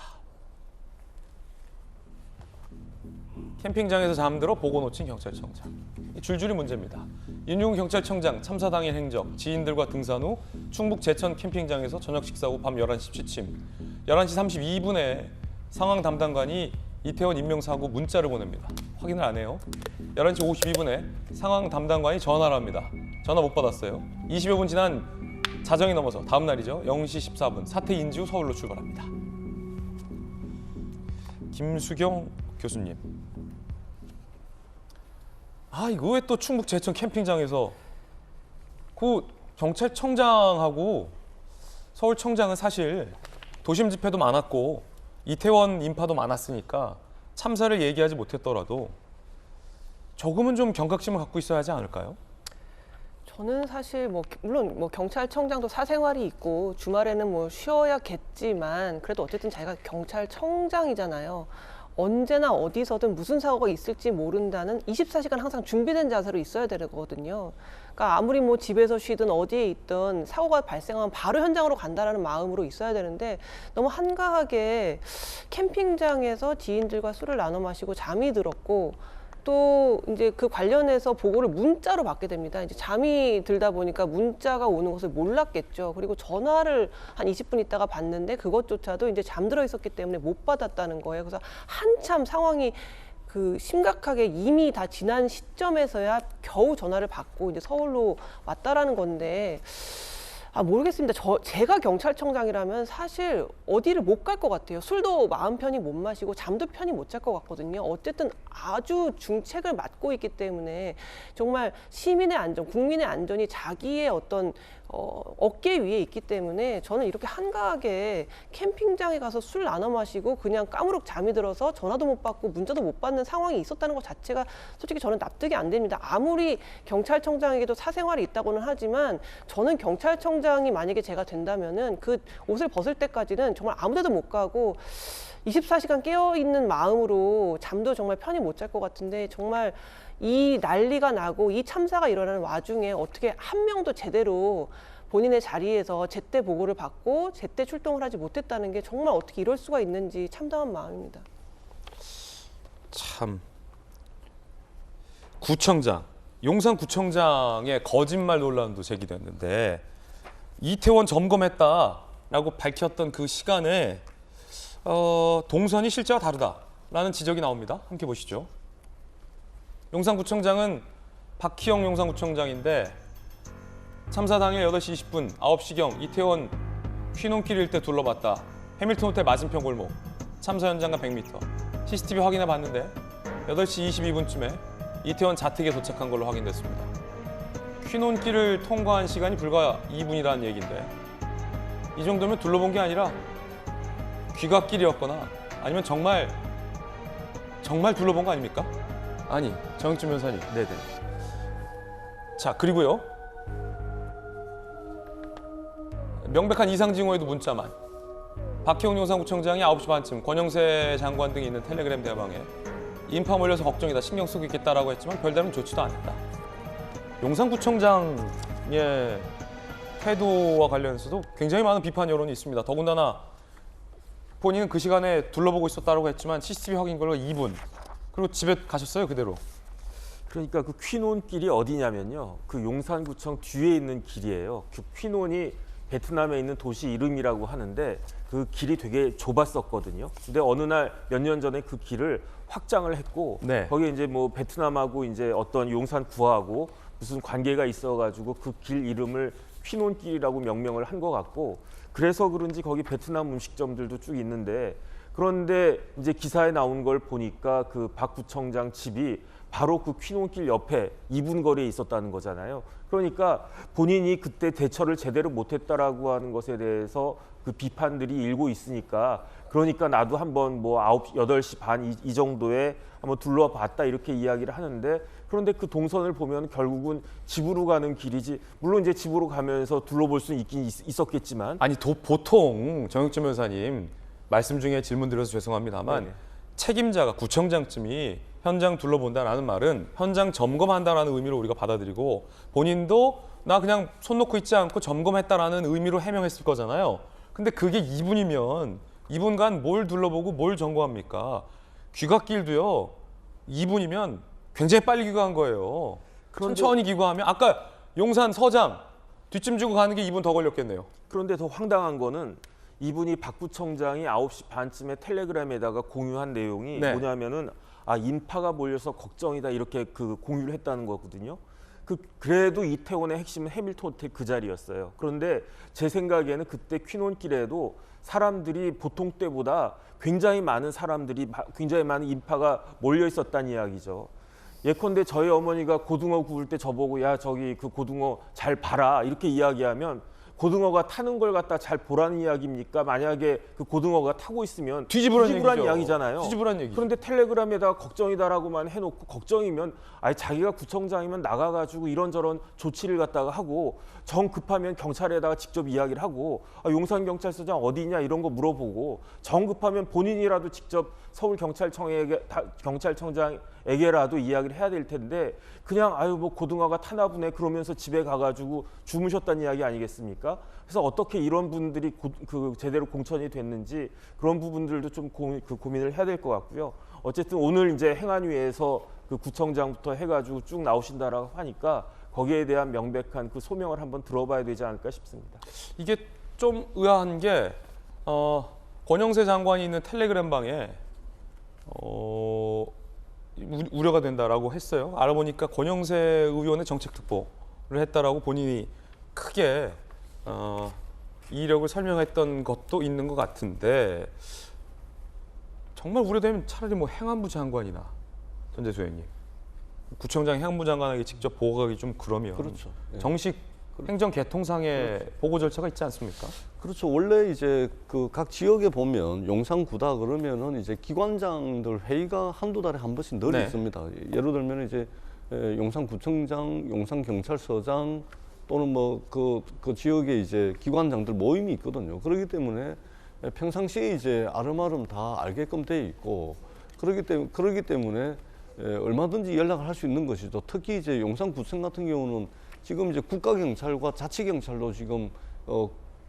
Speaker 1: 캠핑장에서 잠들어 보고 놓친 경찰청장. 줄줄이 문제입니다. 윤용우 경찰청장 참사 당일 행적, 지인들과 등산 후 충북 제천 캠핑장에서 저녁 식사 후 밤 11시 취침. 11시 32분에 상황 담당관이 이태원 인명사고 문자를 보냅니다. 확인을 안 해요. 11시 52분에 상황 담당관이 전화를 합니다. 전화 못 받았어요. 20여 분 지난 자정이 넘어서 다음 날이죠. 0시 14분 사태 인지 후 서울로 출발합니다. 김수경 교수님. 이거 왜 또 충북 제천 캠핑장에서 그 경찰청장하고 서울청장은 사실 도심 집회도 많았고 이태원 인파도 많았으니까 참사를 얘기하지 못했더라도 조금은 좀 경각심을 갖고 있어야 하지 않을까요?
Speaker 2: 저는 사실 물론 경찰청장도 사생활이 있고 주말에는 쉬어야겠지만 그래도 어쨌든 자기가 경찰청장이잖아요. 언제나 어디서든 무슨 사고가 있을지 모른다는 24시간 항상 준비된 자세로 있어야 되거든요. 그러니까 아무리 집에서 쉬든 어디에 있든 사고가 발생하면 바로 현장으로 간다라는 마음으로 있어야 되는데 너무 한가하게 캠핑장에서 지인들과 술을 나눠 마시고 잠이 들었고 또 이제 그 관련해서 보고를 문자로 받게 됩니다. 이제 잠이 들다 보니까 문자가 오는 것을 몰랐겠죠. 그리고 전화를 한 20분 있다가 받는데 그것조차도 이제 잠들어 있었기 때문에 못 받았다는 거예요. 그래서 한참 상황이 심각하게 이미 다 지난 시점에서야 겨우 전화를 받고 이제 서울로 왔다라는 건데 모르겠습니다. 제가 경찰청장이라면 사실 어디를 못 갈 것 같아요. 술도 마음 편히 못 마시고 잠도 편히 못 잘 것 같거든요. 어쨌든 아주 중책을 맡고 있기 때문에 정말 시민의 안전, 국민의 안전이 자기의 어떤 어깨 위에 있기 때문에 저는 이렇게 한가하게 캠핑장에 가서 술 나눠 마시고 그냥 까무룩 잠이 들어서 전화도 못 받고 문자도 못 받는 상황이 있었다는 것 자체가 솔직히 저는 납득이 안 됩니다. 아무리 경찰청장에게도 사생활이 있다고는 하지만 저는 경찰청장이 만약에 제가 된다면은 그 옷을 벗을 때까지는 정말 아무 데도 못 가고 24시간 깨어있는 마음으로 잠도 정말 편히 못 잘 것 같은데 정말 이 난리가 나고 이 참사가 일어나는 와중에 어떻게 한 명도 제대로 본인의 자리에서 제때 보고를 받고 제때 출동을 하지 못했다는 게 정말 어떻게 이럴 수가 있는지 참담한 마음입니다.
Speaker 1: 참. 구청장, 용산구청장의 거짓말 논란도 제기됐는데 이태원 점검했다라고 밝혔던 그 시간에 동선이 실제와 다르다라는 지적이 나옵니다. 함께 보시죠. 용산구청장은 박희영 용산구청장인데 참사 당일 8시 20분 9시경 이태원 휘논길 일대 둘러봤다. 해밀턴 호텔 맞은편 골목. 참사 현장과 100m. CCTV 확인해 봤는데 8시 22분쯤에 이태원 자택에 도착한 걸로 확인됐습니다. 휘논길을 통과한 시간이 불과 2분이라는 얘기인데 이 정도면 둘러본 게 아니라 귀갓길이었거나 아니면 정말 둘러본 거 아닙니까? 아니, 정혁준 변호사님. 네네. 자, 그리고요. 명백한 이상 징후에도 문자만. 박희영 용산구청장이 9시 반쯤 권영세 장관 등이 있는 텔레그램 대화방에 인파 몰려서 걱정이다, 신경 쓰고 있겠다라고 했지만 별다른 조치도 안 했다. 용산구청장의 태도와 관련해서도 굉장히 많은 비판 여론이 있습니다. 더군다나 본인은 그 시간에 둘러보고 있었다고 했지만 CCTV 확인 걸로 2분. 그리고 집에 가셨어요, 그대로.
Speaker 3: 그러니까 그 퀴논길이 어디냐면요. 그 용산구청 뒤에 있는 길이에요. 그 퀴논이 베트남에 있는 도시 이름이라고 하는데 그 길이 되게 좁았었거든요. 근데 어느 날 몇 년 전에 그 길을 확장을 했고
Speaker 1: 네.
Speaker 3: 거기에 이제 베트남하고 이제 어떤 용산구하고 무슨 관계가 있어가지고 그 길 이름을 퀴논길이라고 명명을 한 것 같고 그래서 그런지 거기 베트남 음식점들도 쭉 있는데 그런데 이제 기사에 나온 걸 보니까 그 박 구청장 집이 바로 그 퀴논길 옆에 2분 거리에 있었다는 거잖아요. 그러니까 본인이 그때 대처를 제대로 못했다라고 하는 것에 대해서 그 비판들이 일고 있으니까 그러니까 나도 한번 8시 반 이 정도에 한번 둘러봤다 이렇게 이야기를 하는데 그런데 그 동선을 보면 결국은 집으로 가는 길이지 물론 이제 집으로 가면서 둘러볼 수는 있긴 있었겠지만
Speaker 1: 아니 보통 정혁준 변호사님 말씀 중에 질문 드려서 죄송합니다만 네네. 책임자가 구청장쯤이 현장 둘러본다라는 말은 현장 점검한다라는 의미로 우리가 받아들이고 본인도 나 그냥 손 놓고 있지 않고 점검했다라는 의미로 해명했을 거잖아요. 근데 그게 2분이면 2분간 뭘 둘러보고 뭘 점검합니까? 귀갓길도요. 2분이면 굉장히 빨리 귀가한 거예요. 천천히 귀가하면 아까 용산 서장 뒷짐 주고 가는 게 2분 더 걸렸겠네요.
Speaker 3: 그런데 더 황당한 거는 이분이 박 부총장이 9시 반쯤에 텔레그램에다가 공유한 내용이
Speaker 1: 네.
Speaker 3: 뭐냐면은 인파가 몰려서 걱정이다 이렇게 그 공유를 했다는 거거든요. 그래도 이태원의 핵심은 해밀턴 호텔 그 자리였어요. 그런데 제 생각에는 그때 퀸원길에도 사람들이 보통 때보다 굉장히 많은 사람들이 굉장히 많은 인파가 몰려 있었다는 이야기죠. 예컨대 저희 어머니가 고등어 구울 때 저보고 야 저기 그 고등어 잘 봐라 이렇게 이야기하면 고등어가 타는 걸 갖다 잘 보라는 이야기입니까? 만약에 그 고등어가 타고 있으면 뒤집으란 이야기잖아요.
Speaker 1: 뒤집으란 얘기.
Speaker 3: 그런데 텔레그램에다가 걱정이다라고만 해놓고 걱정이면 자기가 구청장이면 나가가지고 이런저런 조치를 갖다가 하고 정 급하면 경찰에다가 직접 이야기를 하고 용산경찰서장 어디냐 이런 거 물어보고 정 급하면 본인이라도 직접 경찰청장에게라도 이야기를 해야 될 텐데 그냥 뭐 고등어가 타나 보네 그러면서 집에 가가지고 주무셨다는 이야기 아니겠습니까? 그래서 어떻게 이런 분들이 제대로 공천이 됐는지 그런 부분들도 좀 고민을 해야 될 것 같고요. 어쨌든 오늘 이제 행안위에서 그 구청장부터 해가지고 쭉 나오신다라고 하니까 거기에 대한 명백한 그 소명을 한번 들어봐야 되지 않을까 싶습니다.
Speaker 1: 이게 좀 의아한 게 권영세 장관이 있는 텔레그램 방에 우려가 된다라고 했어요. 알아보니까 권영세 의원의 정책특보를 했다라고 본인이 크게 이력을 설명했던 것도 있는 것 같은데 정말 우려되면 차라리 뭐 행안부 장관이나 전재수 의원님 구청장 행안부 장관에게 직접 보고하기 좀 그러면
Speaker 5: 그렇죠. 예.
Speaker 1: 정식 행정 개통상의
Speaker 5: 그렇죠.
Speaker 1: 보고 절차가 있지 않습니까?
Speaker 5: 그렇죠. 원래 이제 그 각 지역에 보면 용산구다 그러면은 이제 기관장들 회의가 한두 달에 한 번씩 늘
Speaker 1: 네.
Speaker 5: 있습니다. 예를 들면 이제 용산구청장, 용산경찰서장 또는 뭐 그 지역에 이제 기관장들 모임이 있거든요. 그렇기 때문에 평상시에 이제 아름아름 다 알게끔 돼 있고 그러기 때문에 얼마든지 연락을 할 수 있는 것이죠. 특히 이제 용산구청 같은 경우는 지금 이제 국가경찰과 자치경찰로 지금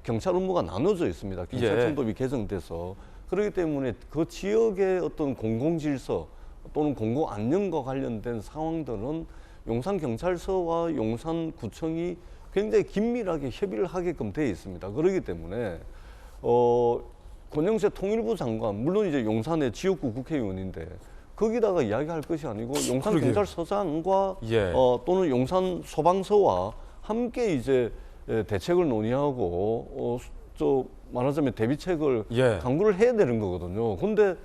Speaker 5: 경찰 업무가 나눠져 있습니다. 경찰청법이 개정돼서 그렇기 때문에 그 지역의 어떤 공공질서 또는 공공안녕과 관련된 상황들은 용산경찰서와 용산구청이 굉장히 긴밀하게 협의를 하게끔 되어 있습니다. 그렇기 때문에 권영세 통일부 장관 물론 이제 용산의 지역구 국회의원인데 거기다가 이야기할 것이 아니고 용산경찰서장과 또는 용산 소방서와 함께 이제 대책을 논의하고 말하자면 대비책을 강구를 해야 되는 거거든요. 근데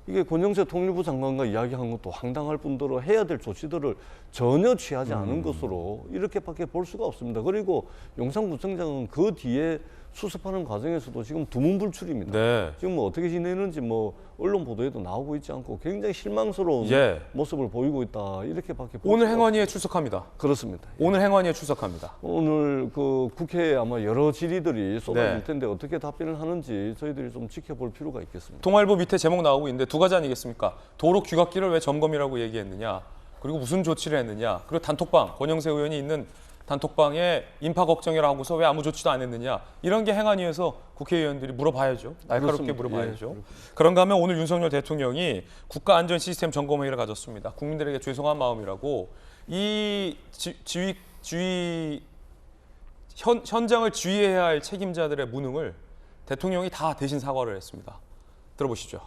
Speaker 5: 이게 권영세 통일부 장관과 이야기한 것도 황당할 뿐더러 해야 될 조치들을 전혀 취하지 않은 것으로 이렇게밖에 볼 수가 없습니다. 그리고 용산구청장은 그 뒤에 수습하는 과정에서도 지금 두문불출입니다.
Speaker 1: 네.
Speaker 5: 지금 뭐 어떻게 지내는지 뭐 언론 보도에도 나오고 있지 않고 굉장히 실망스러운 모습을 보이고 있다. 이렇게밖에 볼
Speaker 1: 오늘
Speaker 5: 수가
Speaker 1: 행안위에 출석합니다.
Speaker 5: 그렇습니다.
Speaker 1: 오늘 행안위에 출석합니다.
Speaker 5: 오늘 그 국회에 아마 여러 질의들이 쏟아질 텐데 어떻게 답변을 하는지 저희들이 좀 지켜볼 필요가 있겠습니다.
Speaker 1: 동아일보 밑에 제목 나오고 있는데 두 가지 아니겠습니까? 도로 귀갓길을 왜 점검이라고 얘기했느냐? 그리고 무슨 조치를 했느냐? 그리고 단톡방, 권영세 의원이 있는 단톡방에 인파 걱정이라 하고서 왜 아무 조치도 안 했느냐? 이런 게 행안위에서 국회의원들이 물어봐야죠. 날카롭게 물어봐야죠. 그런가 하면 오늘 윤석열 대통령이 국가안전 시스템 점검회의를 가졌습니다. 국민들에게 죄송한 마음이라고 이 현장을 지휘해야 할 책임자들의 무능을 대통령이 다 대신 사과를 했습니다. 들어보시죠.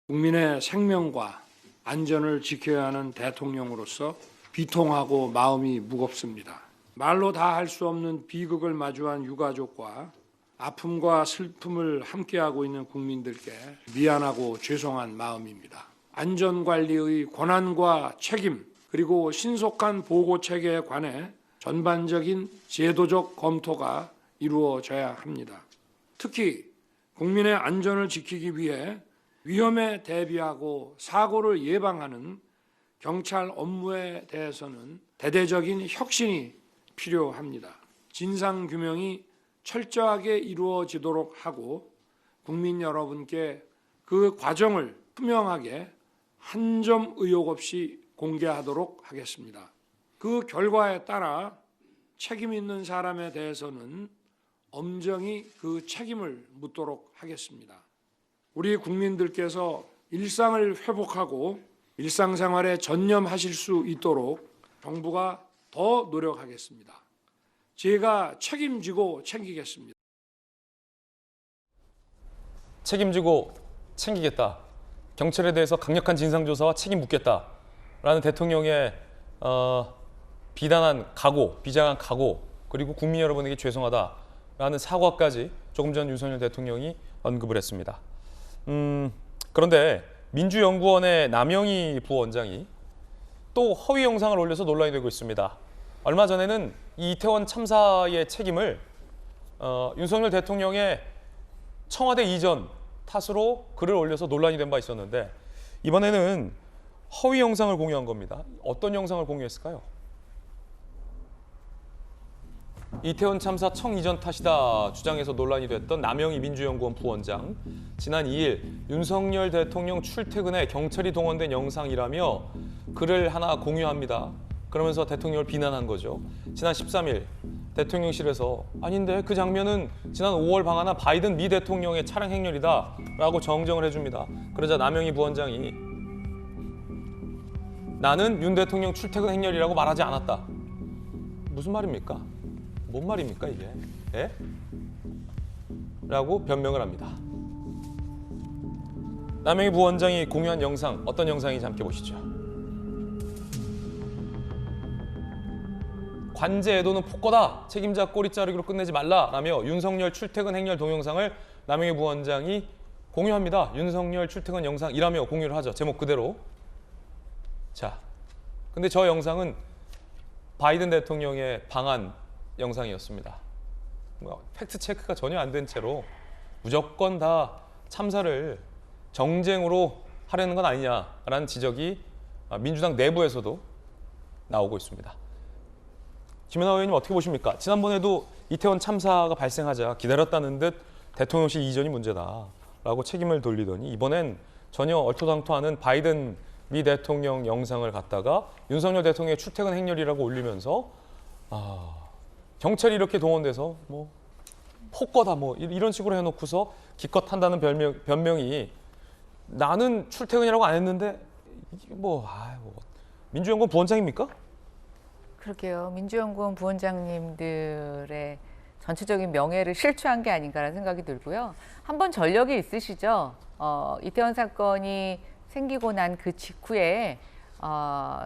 Speaker 6: 국민의 생명과 안전을 지켜야 하는 대통령으로서 비통하고 마음이 무겁습니다. 말로 다 할 수 없는 비극을 마주한 유가족과 아픔과 슬픔을 함께하고 있는 국민들께 미안하고 죄송한 마음입니다. 안전관리의 권한과 책임 그리고 신속한 보고체계에 관해 전반적인 제도적 검토가 이루어져야 합니다. 특히 국민의 안전을 지키기 위해 위험에 대비하고 사고를 예방하는 경찰 업무에 대해서는 대대적인 혁신이 필요합니다. 진상규명이 철저하게 이루어지도록 하고 국민 여러분께 그 과정을 투명하게 한 점 의혹 없이 공개하도록 하겠습니다. 그 결과에 따라 책임 있는 사람에 대해서는 엄정히 그 책임을 묻도록 하겠습니다. 우리 국민들께서 일상을 회복하고 일상생활에 전념하실 수 있도록 정부가 더 노력하겠습니다. 제가 책임지고 챙기겠습니다.
Speaker 1: 책임지고 챙기겠다. 경찰에 대해서 강력한 진상조사와 책임 묻겠다라는 대통령의 비단한 각오, 비장한 각오, 그리고 국민 여러분에게 죄송하다라는 사과까지 조금 전 윤석열 대통령이 언급을 했습니다. 그런데 민주연구원의 남영희 부원장이 또 허위 영상을 올려서 논란이 되고 있습니다. 얼마 전에는 이 이태원 참사의 책임을 윤석열 대통령의 청와대 이전 탓으로 글을 올려서 논란이 된 바 있었는데 이번에는 허위 영상을 공유한 겁니다. 어떤 영상을 공유했을까요? 이태원 참사 청 이전 탓이다 주장해서 논란이 됐던 남영희 민주연구원 부원장, 지난 2일 윤석열 대통령 출퇴근에 경찰이 동원된 영상이라며 글을 하나 공유합니다. 그러면서 대통령을 비난한 거죠. 지난 13일 대통령실에서 아닌데 그 장면은 지난 5월 방한한 바이든 미 대통령의 차량 행렬이다 라고 정정을 해줍니다. 그러자 남영희 부원장이 나는 윤 대통령 출퇴근 행렬이라고 말하지 않았다. 무슨 말입니까? 뭔 말입니까 이게? 예? 라고 변명을 합니다. 남영희 부원장이 공유한 영상, 어떤 영상인지 함께 보시죠. 관제 애도는 폭거다. 책임자 꼬리 자르기로 끝내지 말라라며 윤석열 출퇴근 행렬 동영상을 남영희 부원장이 공유합니다. 윤석열 출퇴근 영상이라며 공유를 하죠. 제목 그대로. 자, 근데 저 영상은 바이든 대통령의 방한 영상이었습니다. 팩트 체크가 전혀 안 된 채로 무조건 다 참사를 정쟁으로 하려는 건 아니냐라는 지적이 민주당 내부에서도 나오고 있습니다. 김연아 의원님 어떻게 보십니까? 지난번에도 이태원 참사가 발생하자 기다렸다는 듯 대통령실 이전이 문제다라고 책임을 돌리더니 이번엔 전혀 얼토당토하는 바이든 미 대통령 영상을 갖다가 윤석열 대통령의 출퇴근 행렬이라고 올리면서 경찰이 이렇게 동원돼서 뭐 폭거다 뭐 이런 식으로 해놓고서 기껏 한다는 변명이 나는 출퇴근이라고 안 했는데 이게 민주연구원 부원장입니까?
Speaker 4: 그러게요. 민주연구원 부원장님들의 전체적인 명예를 실추한 게 아닌가라는 생각이 들고요. 한번 전력이 있으시죠. 이태원 사건이 생기고 난 그 직후에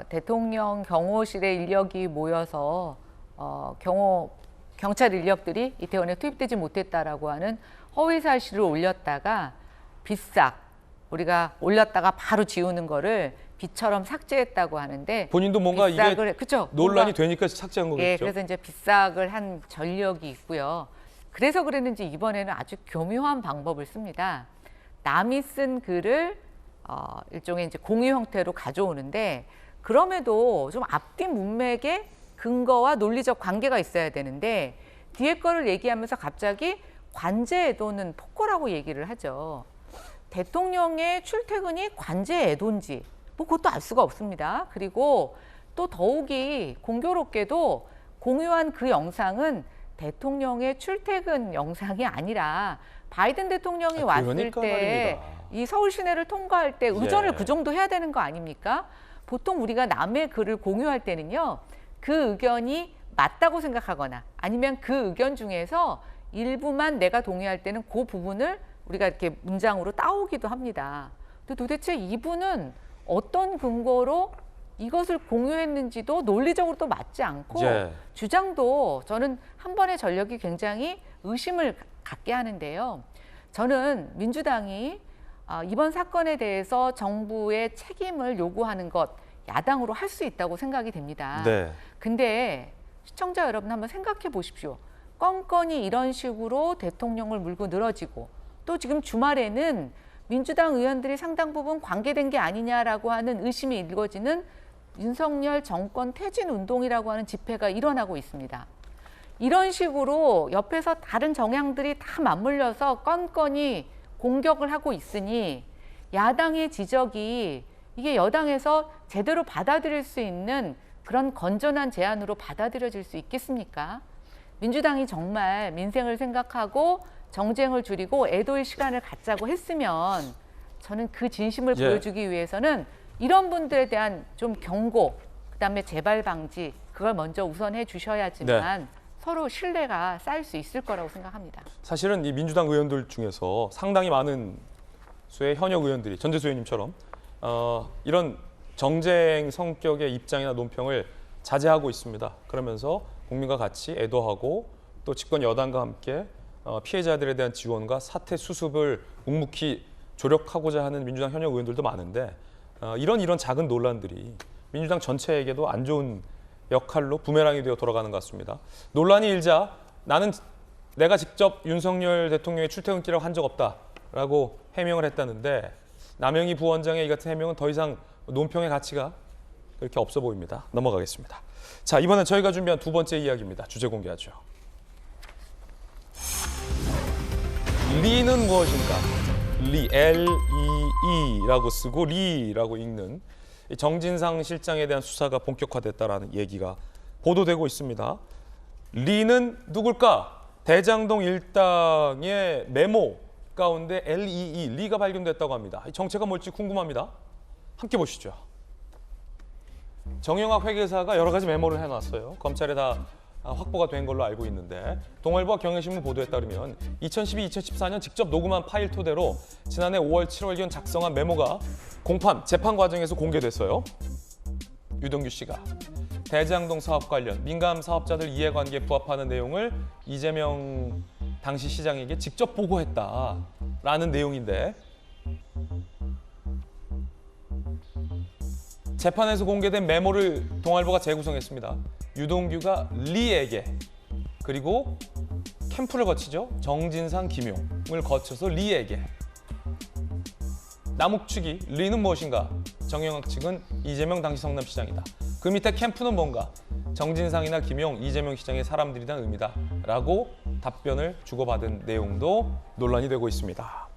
Speaker 4: 대통령 경호실의 인력이 모여서 경찰 인력들이 이태원에 투입되지 못했다라고 하는 허위 사실을 올렸다가 비싹 우리가 올렸다가 바로 지우는 거를 비처럼 삭제했다고 하는데
Speaker 1: 본인도 뭔가 이게
Speaker 4: 그쵸?
Speaker 1: 논란이 되니까 삭제한 거겠죠.
Speaker 4: 예, 그래서 이제 비싹을 한 전력이 있고요. 그래서 그랬는지 이번에는 아주 교묘한 방법을 씁니다. 남이 쓴 글을 일종의 이제 공유 형태로 가져오는데 그럼에도 좀 앞뒤 문맥에 근거와 논리적 관계가 있어야 되는데 뒤에 거를 얘기하면서 갑자기 관제 애도는 폭거라고 얘기를 하죠. 대통령의 출퇴근이 관제 애도인지 그것도 알 수가 없습니다. 그리고 또 더욱이 공교롭게도 공유한 그 영상은 대통령의 출퇴근 영상이 아니라 바이든 대통령이 왔을 때 이 서울 시내를 통과할 때 의전을 그 정도 해야 되는 거 아닙니까? 보통 우리가 남의 글을 공유할 때는요. 그 의견이 맞다고 생각하거나 아니면 그 의견 중에서 일부만 내가 동의할 때는 그 부분을 우리가 이렇게 문장으로 따오기도 합니다. 근데 도대체 이분은 어떤 근거로 이것을 공유했는지도 논리적으로도 맞지 않고 주장도 저는 한 번의 전력이 굉장히 의심을 갖게 하는데요. 저는 민주당이 이번 사건에 대해서 정부의 책임을 요구하는 것 야당으로 할 수 있다고 생각이 됩니다. 근데 시청자 여러분 한번 생각해 보십시오. 껌껌이 이런 식으로 대통령을 물고 늘어지고 또 지금 주말에는 민주당 의원들이 상당 부분 관계된 게 아니냐라고 하는 의심이 일궈지는 윤석열 정권 퇴진 운동이라고 하는 집회가 일어나고 있습니다. 이런 식으로 옆에서 다른 정향들이 다 맞물려서 건건이 공격을 하고 있으니 야당의 지적이 이게 여당에서 제대로 받아들일 수 있는 그런 건전한 제안으로 받아들여질 수 있겠습니까? 민주당이 정말 민생을 생각하고 정쟁을 줄이고 애도의 시간을 갖자고 했으면 저는 그 진심을 보여주기 위해서는 이런 분들에 대한 좀 경고, 그다음에 재발 방지 그걸 먼저 우선해 주셔야지만 서로 신뢰가 쌓일 수 있을 거라고 생각합니다.
Speaker 1: 사실은 이 민주당 의원들 중에서 상당히 많은 수의 현역 의원들이 전재수 의원님처럼 이런 정쟁 성격의 입장이나 논평을 자제하고 있습니다. 그러면서 국민과 같이 애도하고 또 집권 여당과 함께 피해자들에 대한 지원과 사태 수습을 묵묵히 조력하고자 하는 민주당 현역 의원들도 많은데 이런 작은 논란들이 민주당 전체에게도 안 좋은 역할로 부메랑이 되어 돌아가는 것 같습니다. 논란이 일자 내가 직접 윤석열 대통령의 출퇴근길이라고 한 적 없다라고 해명을 했다는데 남영희 부원장의 이 같은 해명은 더 이상 논평의 가치가 그렇게 없어 보입니다. 넘어가겠습니다. 자, 이번엔 저희가 준비한 두 번째 이야기입니다. 주제 공개하죠. 리는 무엇인가? 리, L-E-E라고 쓰고 리라고 읽는 정진상 실장에 대한 수사가 본격화됐다라는 얘기가 보도되고 있습니다. 리는 누굴까? 대장동 일당의 메모 가운데 LEE, 리가 발견됐다고 합니다. 이 정체가 뭘지 궁금합니다. 함께 보시죠. 정영학 회계사가 여러 가지 메모를 해놨어요. 검찰에 다 확보가 된 걸로 알고 있는데 동아일보와 경향신문 보도에 따르면 2012-2014년 직접 녹음한 파일 토대로 지난해 5월, 7월경 작성한 메모가 공판, 재판 과정에서 공개됐어요. 유동규 씨가 대장동 사업 관련 민감 사업자들 이해관계에 부합하는 내용을 이재명 당시 시장에게 직접 보고했다라는 내용인데 재판에서 공개된 메모를 동아일보가 재구성했습니다. 유동규가 리에게 그리고 캠프를 거치죠. 정진상, 김용을 거쳐서 리에게 남욱 측이 리는 무엇인가? 정영학 측은 이재명 당시 성남시장이다. 그 밑에 캠프는 뭔가? 정진상이나 김용, 이재명 시장의 사람들이란 의미다 라고 답변을 주고받은 내용도 논란이 되고 있습니다.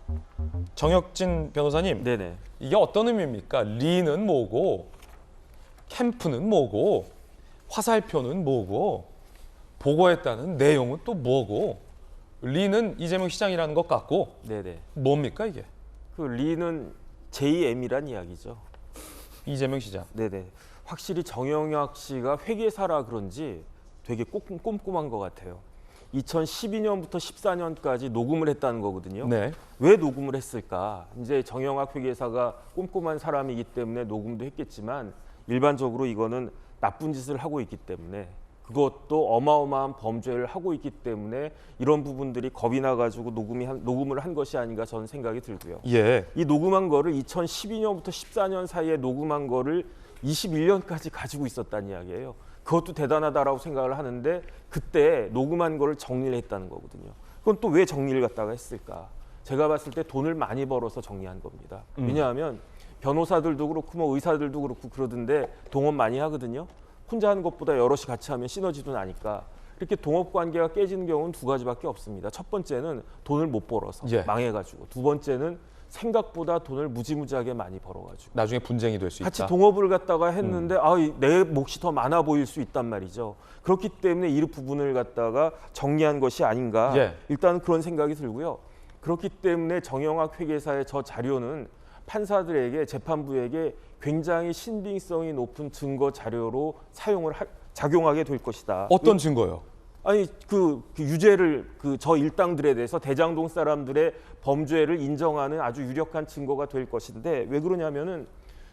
Speaker 1: 정혁진 변호사님,
Speaker 3: 네네.
Speaker 1: 이게 어떤 의미입니까? 리는 뭐고 캠프는 뭐고 화살표는 뭐고 보고했다는 내용은 또 뭐고 리는 이재명 시장이라는 것 같고
Speaker 3: 네네.
Speaker 1: 뭡니까 이게?
Speaker 3: 그 리는 JM이란 이야기죠.
Speaker 1: 이재명 시장.
Speaker 3: 네네. 확실히 정영학 씨가 회계사라 그런지 되게 꼼꼼한 것 같아요. 2012년부터 14년까지 녹음을 했다는 거거든요.
Speaker 1: 네.
Speaker 3: 왜 녹음을 했을까? 이제 정영학 회계사가 꼼꼼한 사람이기 때문에 녹음도 했겠지만 일반적으로 이거는 나쁜 짓을 하고 있기 때문에 그것도 어마어마한 범죄를 하고 있기 때문에 이런 부분들이 겁이 나가지고 녹음을 한 것이 아닌가 저는 생각이 들고요.
Speaker 1: 예.
Speaker 3: 이 녹음한 거를 2012년부터 14년 사이에 녹음한 거를 21년까지 가지고 있었다는 이야기예요. 그것도 대단하다라고 생각을 하는데 그때 녹음한 거를 정리를 했다는 거거든요. 그건 또 왜 정리를 갖다가 했을까? 제가 봤을 때 돈을 많이 벌어서 정리한 겁니다. 왜냐하면 변호사들도 그렇고 뭐 의사들도 그렇고 그러던데 동업 많이 하거든요. 혼자 하는 것보다 여럿이 같이 하면 시너지도 나니까 이렇게 동업 관계가 깨지는 경우는 두 가지밖에 없습니다. 첫 번째는 돈을 못 벌어서
Speaker 1: 예.
Speaker 3: 망해가지고 두 번째는 생각보다 돈을 무지무지하게 많이 벌어가지고
Speaker 1: 나중에 분쟁이 될 수 있다.
Speaker 3: 같이 동업을 갖다가 했는데 내 몫이 더 많아 보일 수 있단 말이죠. 그렇기 때문에 이 부분을 갖다가 정리한 것이 아닌가.
Speaker 1: 예.
Speaker 3: 일단 그런 생각이 들고요. 그렇기 때문에 정영학 회계사의 저 자료는 판사들에게 재판부에게 굉장히 신빙성이 높은 증거 자료로 작용하게 될 것이다.
Speaker 1: 어떤 증거요?
Speaker 3: 아니 그 유죄를 저 일당들에 대해서 대장동 사람들의 범죄를 인정하는 아주 유력한 증거가 될 것인데 왜 그러냐면은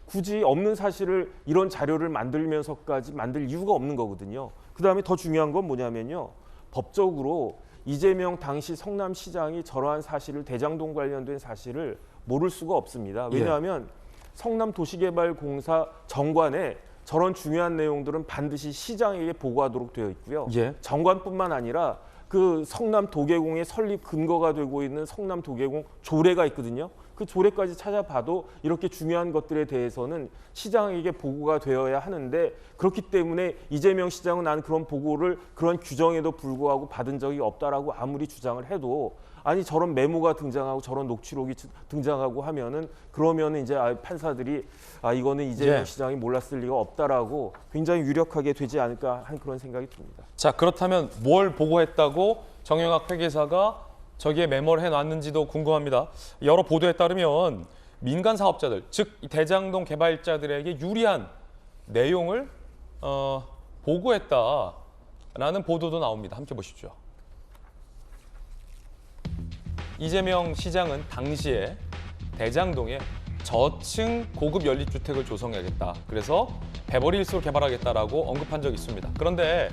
Speaker 3: 굳이 없는 사실을 이런 자료를 만들면서까지 만들 이유가 없는 거거든요. 그다음에 더 중요한 건 뭐냐면요. 법적으로 이재명 당시 성남시장이 저러한 사실을 대장동 관련된 사실을 모를 수가 없습니다. 왜냐하면 성남도시개발공사 정관에 저런 중요한 내용들은 반드시 시장에게 보고하도록 되어 있고요.
Speaker 1: 예.
Speaker 3: 정관뿐만 아니라 그 성남도계공의 설립 근거가 되고 있는 성남도계공 조례가 있거든요. 그 조례까지 찾아봐도 이렇게 중요한 것들에 대해서는 시장에게 보고가 되어야 하는데 그렇기 때문에 이재명 시장은 난 그런 보고를 그런 규정에도 불구하고 받은 적이 없다라고 아무리 주장을 해도 아니 저런 메모가 등장하고 저런 녹취록이 등장하고 하면은 그러면은 이제 판사들이 이거는 이재명 시장이 몰랐을 리가 없다라고 굉장히 유력하게 되지 않을까 하는 그런 생각이 듭니다.
Speaker 1: 자, 그렇다면 뭘 보고했다고 정영학 회계사가 저기에 메모를 해놨는지도 궁금합니다. 여러 보도에 따르면 민간 사업자들, 즉 대장동 개발자들에게 유리한 내용을 보고했다. 라는 보도도 나옵니다. 함께 보시죠. 이재명 시장은 당시에 대장동에 저층 고급 연립주택을 조성해야겠다. 그래서 베버리힐스로 개발하겠다라고 언급한 적이 있습니다. 그런데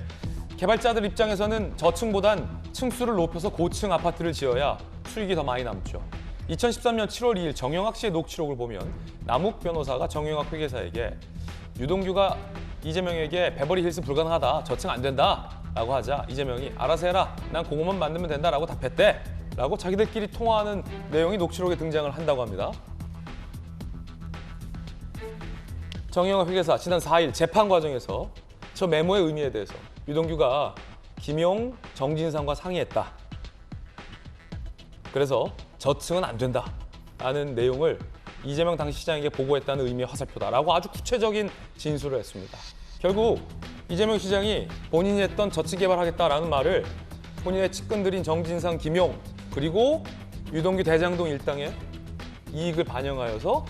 Speaker 1: 개발자들 입장에서는 저층보단 층수를 높여서 고층 아파트를 지어야 수익이 더 많이 남죠. 2013년 7월 2일 정영학 씨의 녹취록을 보면 남욱 변호사가 정영학 회계사에게 유동규가 이재명에게 베버리힐스 불가능하다, 저층 안 된다 라고 하자 이재명이 알아서 해라, 난 공원만 만들면 된다라고 답했대 라고 자기들끼리 통화하는 내용이 녹취록에 등장을 한다고 합니다. 정영학 회계사 지난 4일 재판 과정에서 저 메모의 의미에 대해서 유동규가 김용, 정진상과 상의했다. 그래서 저층은 안 된다 라는 내용을 이재명 당시 시장에게 보고했다는 의미의 화살표다라고 아주 구체적인 진술을 했습니다. 결국 이재명 시장이 본인이 했던 저층 개발하겠다라는 말을 본인의 측근들인 정진상, 김용 그리고 유동규 대장동 일당의 이익을 반영하여서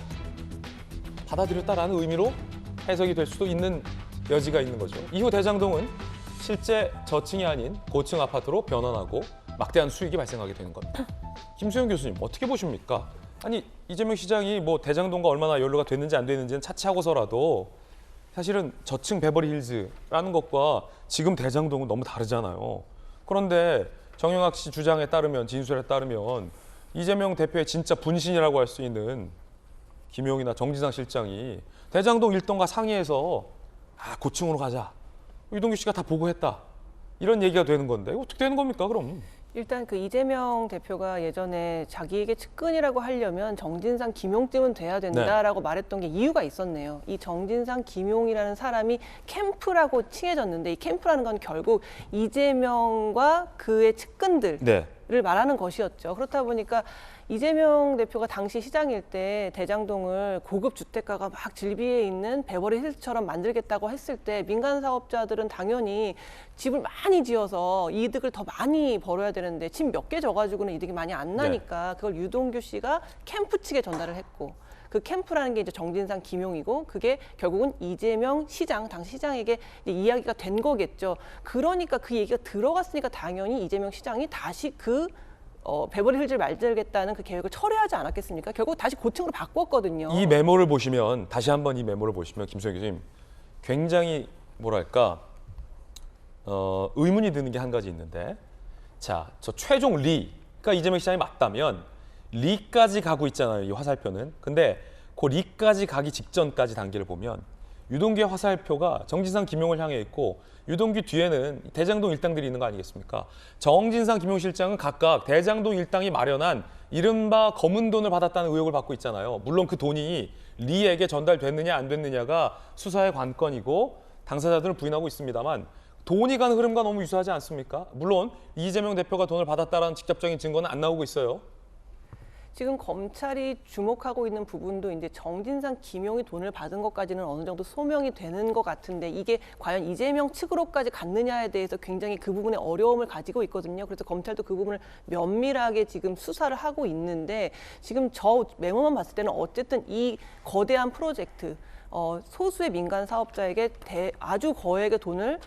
Speaker 1: 받아들였다라는 의미로 해석이 될 수도 있는 여지가 있는 거죠. 이후 대장동은 실제 저층이 아닌 고층 아파트로 변환하고 막대한 수익이 발생하게 되는 겁니다. 김수영 교수님 어떻게 보십니까? 아니 이재명 시장이 뭐 대장동과 얼마나 연루가 됐는지 안 됐는지는 차치하고서라도 사실은 저층 베버리힐즈라는 것과 지금 대장동은 너무 다르잖아요. 그런데 정영학 씨 주장에 따르면, 진술에 따르면 이재명 대표의 진짜 분신이라고 할 수 있는 김용이나 정진상 실장이 대장동 일동과 상의해서 고층으로 가자. 유동규 씨가 다 보고했다. 이런 얘기가 되는 건데 어떻게 되는 겁니까 그럼?
Speaker 2: 일단 그 이재명 대표가 예전에 자기에게 측근이라고 하려면 정진상, 김용쯤은 돼야 된다라고 말했던 게 이유가 있었네요. 이 정진상, 김용이라는 사람이 캠프라고 칭해졌는데 이 캠프라는 건 결국 이재명과 그의 측근들을 말하는 것이었죠. 그렇다 보니까 이재명 대표가 당시 시장일 때 대장동을 고급 주택가가 막 질비해 있는 베버리힐스처럼 만들겠다고 했을 때 민간 사업자들은 당연히 집을 많이 지어서 이득을 더 많이 벌어야 되는데 집 몇 개 져가지고는 이득이 많이 안 나니까 그걸 유동규 씨가 캠프 측에 전달을 했고 그 캠프라는 게 이제 정진상, 김용이고 그게 결국은 이재명 시장, 당시 시장에게 이제 이야기가 된 거겠죠. 그러니까 그 얘기가 들어갔으니까 당연히 이재명 시장이 다시 베버리힐즈를 만들겠다는 그 계획을 철회하지 않았겠습니까? 결국 다시 고층으로 바꿨거든요.
Speaker 1: 이 메모를 보시면 다시 한번 이 메모를 보시면 김수영 교수님 굉장히 뭐랄까 의문이 드는 게 한 가지 있는데 자, 저 최종 리가 이재명 시장이 맞다면 리까지 가고 있잖아요. 이 화살표는. 근데 그 리까지 가기 직전까지 단계를 보면 유동규의 화살표가 정진상, 김용을 향해 있고 유동규 뒤에는 대장동 일당들이 있는 거 아니겠습니까? 정진상, 김용 실장은 각각 대장동 일당이 마련한 이른바 검은 돈을 받았다는 의혹을 받고 있잖아요. 물론 그 돈이 리에게 전달됐느냐 안 됐느냐가 수사의 관건이고 당사자들은 부인하고 있습니다만 돈이 가는 흐름과 너무 유사하지 않습니까? 물론 이재명 대표가 돈을 받았다는 직접적인 증거는 안 나오고 있어요.
Speaker 2: 지금 검찰이 주목하고 있는 부분도 이제 정진상, 김용이 돈을 받은 것까지는 어느 정도 소명이 되는 것 같은데 이게 과연 이재명 측으로까지 갔느냐에 대해서 굉장히 그 부분에 어려움을 가지고 있거든요. 그래서 검찰도 그 부분을 면밀하게 지금 수사를 하고 있는데 지금 저 메모만 봤을 때는 어쨌든 이 거대한 프로젝트 소수의 민간 사업자에게 아주 거액의 돈을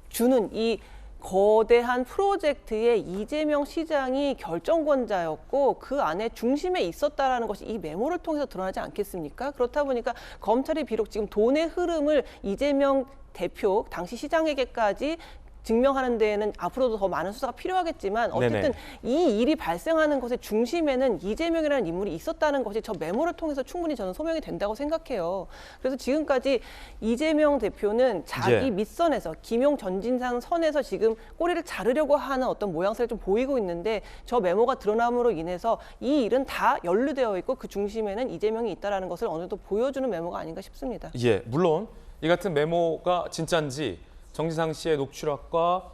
Speaker 2: 주는 이 거대한 프로젝트에 이재명 시장이 결정권자였고 그 안에 중심에 있었다라는 것이 이 메모를 통해서 드러나지 않겠습니까? 그렇다 보니까 검찰이 비록 지금 돈의 흐름을 이재명 대표 당시 시장에게까지 증명하는 데에는 앞으로도 더 많은 수사가 필요하겠지만 어쨌든 이 일이 발생하는 것의 중심에는 이재명이라는 인물이 있었다는 것이 저 메모를 통해서 충분히 저는 소명이 된다고 생각해요. 그래서 지금까지 이재명 대표는 자기 밑선에서 김용, 전진상 선에서 지금 꼬리를 자르려고 하는 어떤 모양새를 좀 보이고 있는데 저 메모가 드러남으로 인해서 이 일은 다 연루되어 있고 그 중심에는 이재명이 있다는 것을 어느 정도 보여주는 메모가 아닌가 싶습니다.
Speaker 1: 예, 물론 이 같은 메모가 진짜인지 정진상 씨의 녹취록과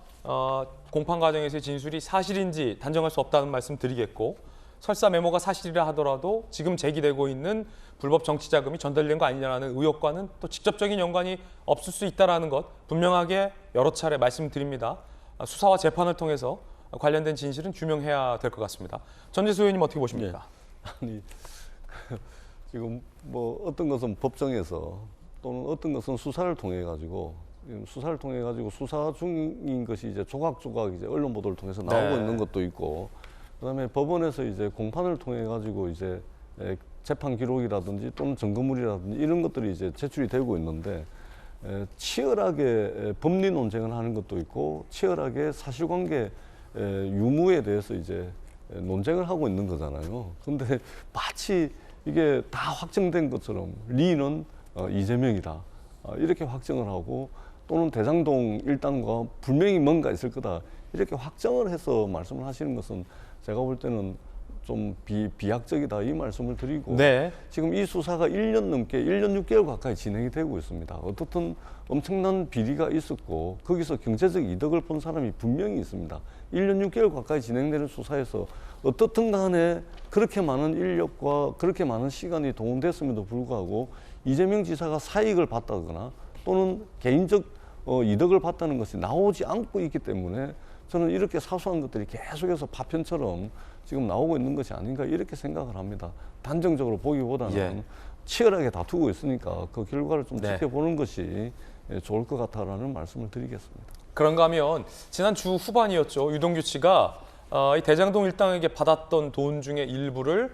Speaker 1: 공판 과정에서의 진술이 사실인지 단정할 수 없다는 말씀 드리겠고 설사 메모가 사실이라 하더라도 지금 제기되고 있는 불법 정치 자금이 전달된 거 아니냐는 의혹과는 또 직접적인 연관이 없을 수 있다는 것 분명하게 여러 차례 말씀드립니다. 수사와 재판을 통해서 관련된 진실은 규명해야 될 것 같습니다. 전재수 의원님 어떻게 보십니까?
Speaker 5: 아니 지금 뭐 어떤 것은 법정에서 또는 어떤 것은 수사를 통해 가지고 수사를 통해 가지고 수사 중인 것이 이제 조각조각 이제 언론 보도를 통해서 나오고
Speaker 1: 네.
Speaker 5: 있는 것도 있고, 그다음에 법원에서 이제 공판을 통해 가지고 이제 재판 기록이라든지 또는 증거물이라든지 이런 것들이 이제 제출이 되고 있는데, 치열하게 법리 논쟁을 하는 것도 있고 치열하게 사실관계 유무에 대해서 이제 논쟁을 하고 있는 거잖아요. 근데 마치 이게 다 확정된 것처럼 리는 이재명이다 이렇게 확정을 하고, 또는 대장동 일당과 분명히 뭔가 있을 거다 이렇게 확정을 해서 말씀을 하시는 것은 제가 볼 때는 좀 비약적이다 이 말씀을 드리고,
Speaker 1: 네.
Speaker 5: 지금 이 수사가 1년 넘게 1년 6개월 가까이 진행이 되고 있습니다. 어떻든 엄청난 비리가 있었고 거기서 경제적 이득을 본 사람이 분명히 있습니다. 1년 6개월 가까이 진행되는 수사에서 어떻든 간에 그렇게 많은 인력과 그렇게 많은 시간이 동원됐음에도 불구하고 이재명 지사가 사익을 봤다거나 또는 개인적 이득을 봤다는 것이 나오지 않고 있기 때문에 저는 이렇게 사소한 것들이 계속해서 파편처럼 지금 나오고 있는 것이 아닌가 이렇게 생각을 합니다. 단정적으로 보기보다는
Speaker 1: 예.
Speaker 5: 치열하게 다투고 있으니까 그 결과를 좀
Speaker 1: 네.
Speaker 5: 지켜보는 것이 좋을 것 같다라는 말씀을 드리겠습니다.
Speaker 1: 그런가 하면 지난 주 후반이었죠. 유동규 씨가 이 대장동 일당에게 받았던 돈 중에 일부를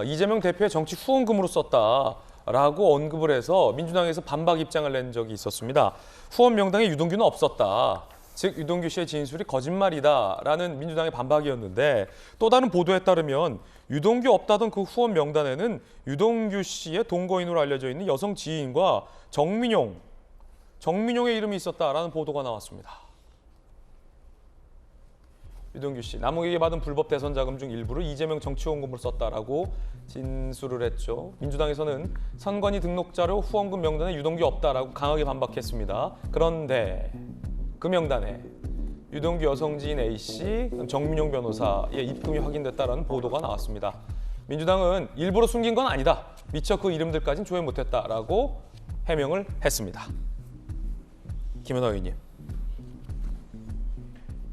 Speaker 1: 이재명 대표의 정치 후원금으로 썼다라고 언급을 해서 민주당에서 반박 입장을 낸 적이 있었습니다. 후원 명단에 유동규는 없었다. 즉 유동규 씨의 진술이 거짓말이다라는 민주당의 반박이었는데, 또 다른 보도에 따르면 유동규 없다던 그 후원 명단에는 유동규 씨의 동거인으로 알려져 있는 여성 지인과 정민용의 이름이 있었다라는 보도가 나왔습니다. 유동규 씨, 남욱에게 받은 불법 대선 자금 중 일부를 이재명 정치후원금으로 썼다라고 진술을 했죠. 민주당에서는 선관위 등록자료 후원금 명단에 유동규 없다라고 강하게 반박했습니다. 그런데 그 명단에 유동규 여성 지인 A씨, 정민용 변호사의 입금이 확인됐다라는 보도가 나왔습니다. 민주당은 일부러 숨긴 건 아니다. 미처 그 이름들까지는 조회 못했다라고 해명을 했습니다. 김연아 의원님.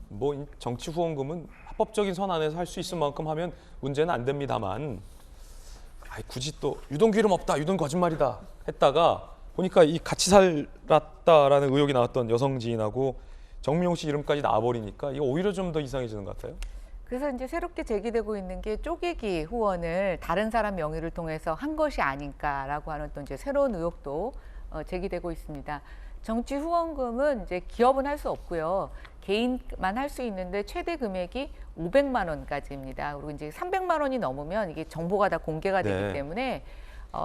Speaker 1: 뭐 정치 후원금은 합법적인 선 안에서 할 수 있을 만큼 하면 문제는 안 됩니다만, 굳이 또 유동규 이름 없다, 유동 거짓말이다 했다가 보니까 이 같이 살았다라는 의혹이 나왔던 여성 지인하고 정민용 씨 이름까지 나와버리니까 이거 오히려 좀 더 이상해지는 것 같아요.
Speaker 4: 그래서 이제 새롭게 제기되고 있는 게 쪼개기 후원을 다른 사람 명의를 통해서 한 것이 아닌가라고 하는 또 이제 새로운 의혹도 제기되고 있습니다. 정치 후원금은 이제 기업은 할 수 없고요. 개인만 할 수 있는데 최대 금액이 500만 원까지입니다. 그리고 이제 300만 원이 넘으면 이게 정보가 다 공개가 되기
Speaker 1: 네.
Speaker 4: 때문에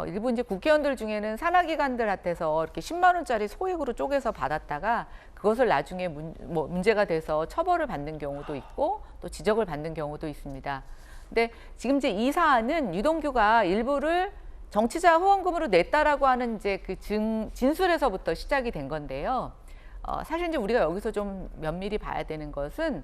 Speaker 4: 일부 이제 국회의원들 중에는 산하기관들한테서 이렇게 10만 원짜리 소액으로 쪼개서 받았다가 그것을 나중에 문제가 돼서 처벌을 받는 경우도 있고 또 지적을 받는 경우도 있습니다. 근데 지금 이제 이 사안은 유동규가 일부를 정치자 후원금으로 냈다라고 하는 이제 그 진술에서부터 시작이 된 건데요. 사실 이제 우리가 여기서 좀 면밀히 봐야 되는 것은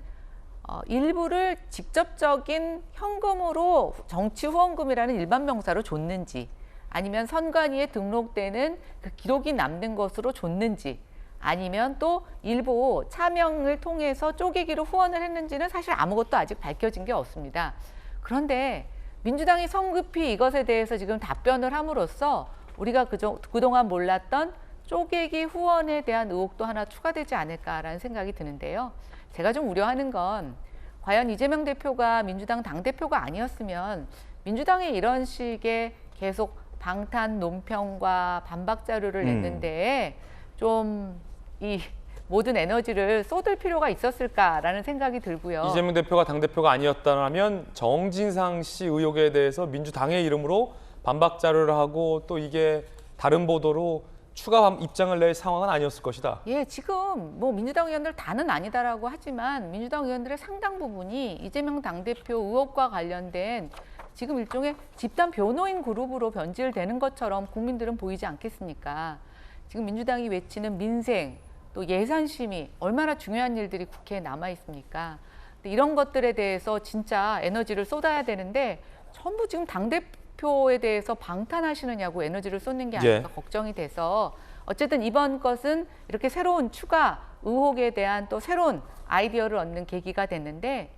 Speaker 4: 일부를 직접적인 현금으로 정치 후원금이라는 일반 명사로 줬는지, 아니면 선관위에 등록되는 그 기록이 남는 것으로 줬는지, 아니면 또 일부 차명을 통해서 쪼개기로 후원을 했는지는 사실 아무것도 아직 밝혀진 게 없습니다. 그런데 민주당이 성급히 이것에 대해서 지금 답변을 함으로써 우리가 그동안 몰랐던 쪼개기 후원에 대한 의혹도 하나 추가되지 않을까라는 생각이 드는데요. 제가 좀 우려하는 건 과연 이재명 대표가 민주당 당대표가 아니었으면 민주당이 이런 식의 계속 방탄 논평과 반박 자료를 냈는데 좀 이 모든 에너지를 쏟을 필요가 있었을까라는 생각이 들고요.
Speaker 1: 이재명 대표가 당대표가 아니었다면 정진상 씨 의혹에 대해서 민주당의 이름으로 반박 자료를 하고 또 이게 다른 보도로 추가 입장을 낼 상황은 아니었을 것이다.
Speaker 4: 예, 지금 뭐 민주당 의원들 다는 아니다라고 하지만 민주당 의원들의 상당 부분이 이재명 당대표 의혹과 관련된 지금 일종의 집단 변호인 그룹으로 변질되는 것처럼 국민들은 보이지 않겠습니까? 지금 민주당이 외치는 민생, 또 예산 심의, 얼마나 중요한 일들이 국회에 남아 있습니까? 근데 이런 것들에 대해서 진짜 에너지를 쏟아야 되는데 전부 지금 당대표에 대해서 방탄하시느냐고 에너지를 쏟는 게 아닐까 걱정이 돼서, 어쨌든 이번 것은 이렇게 새로운 추가 의혹에 대한 또 새로운 아이디어를 얻는 계기가 됐는데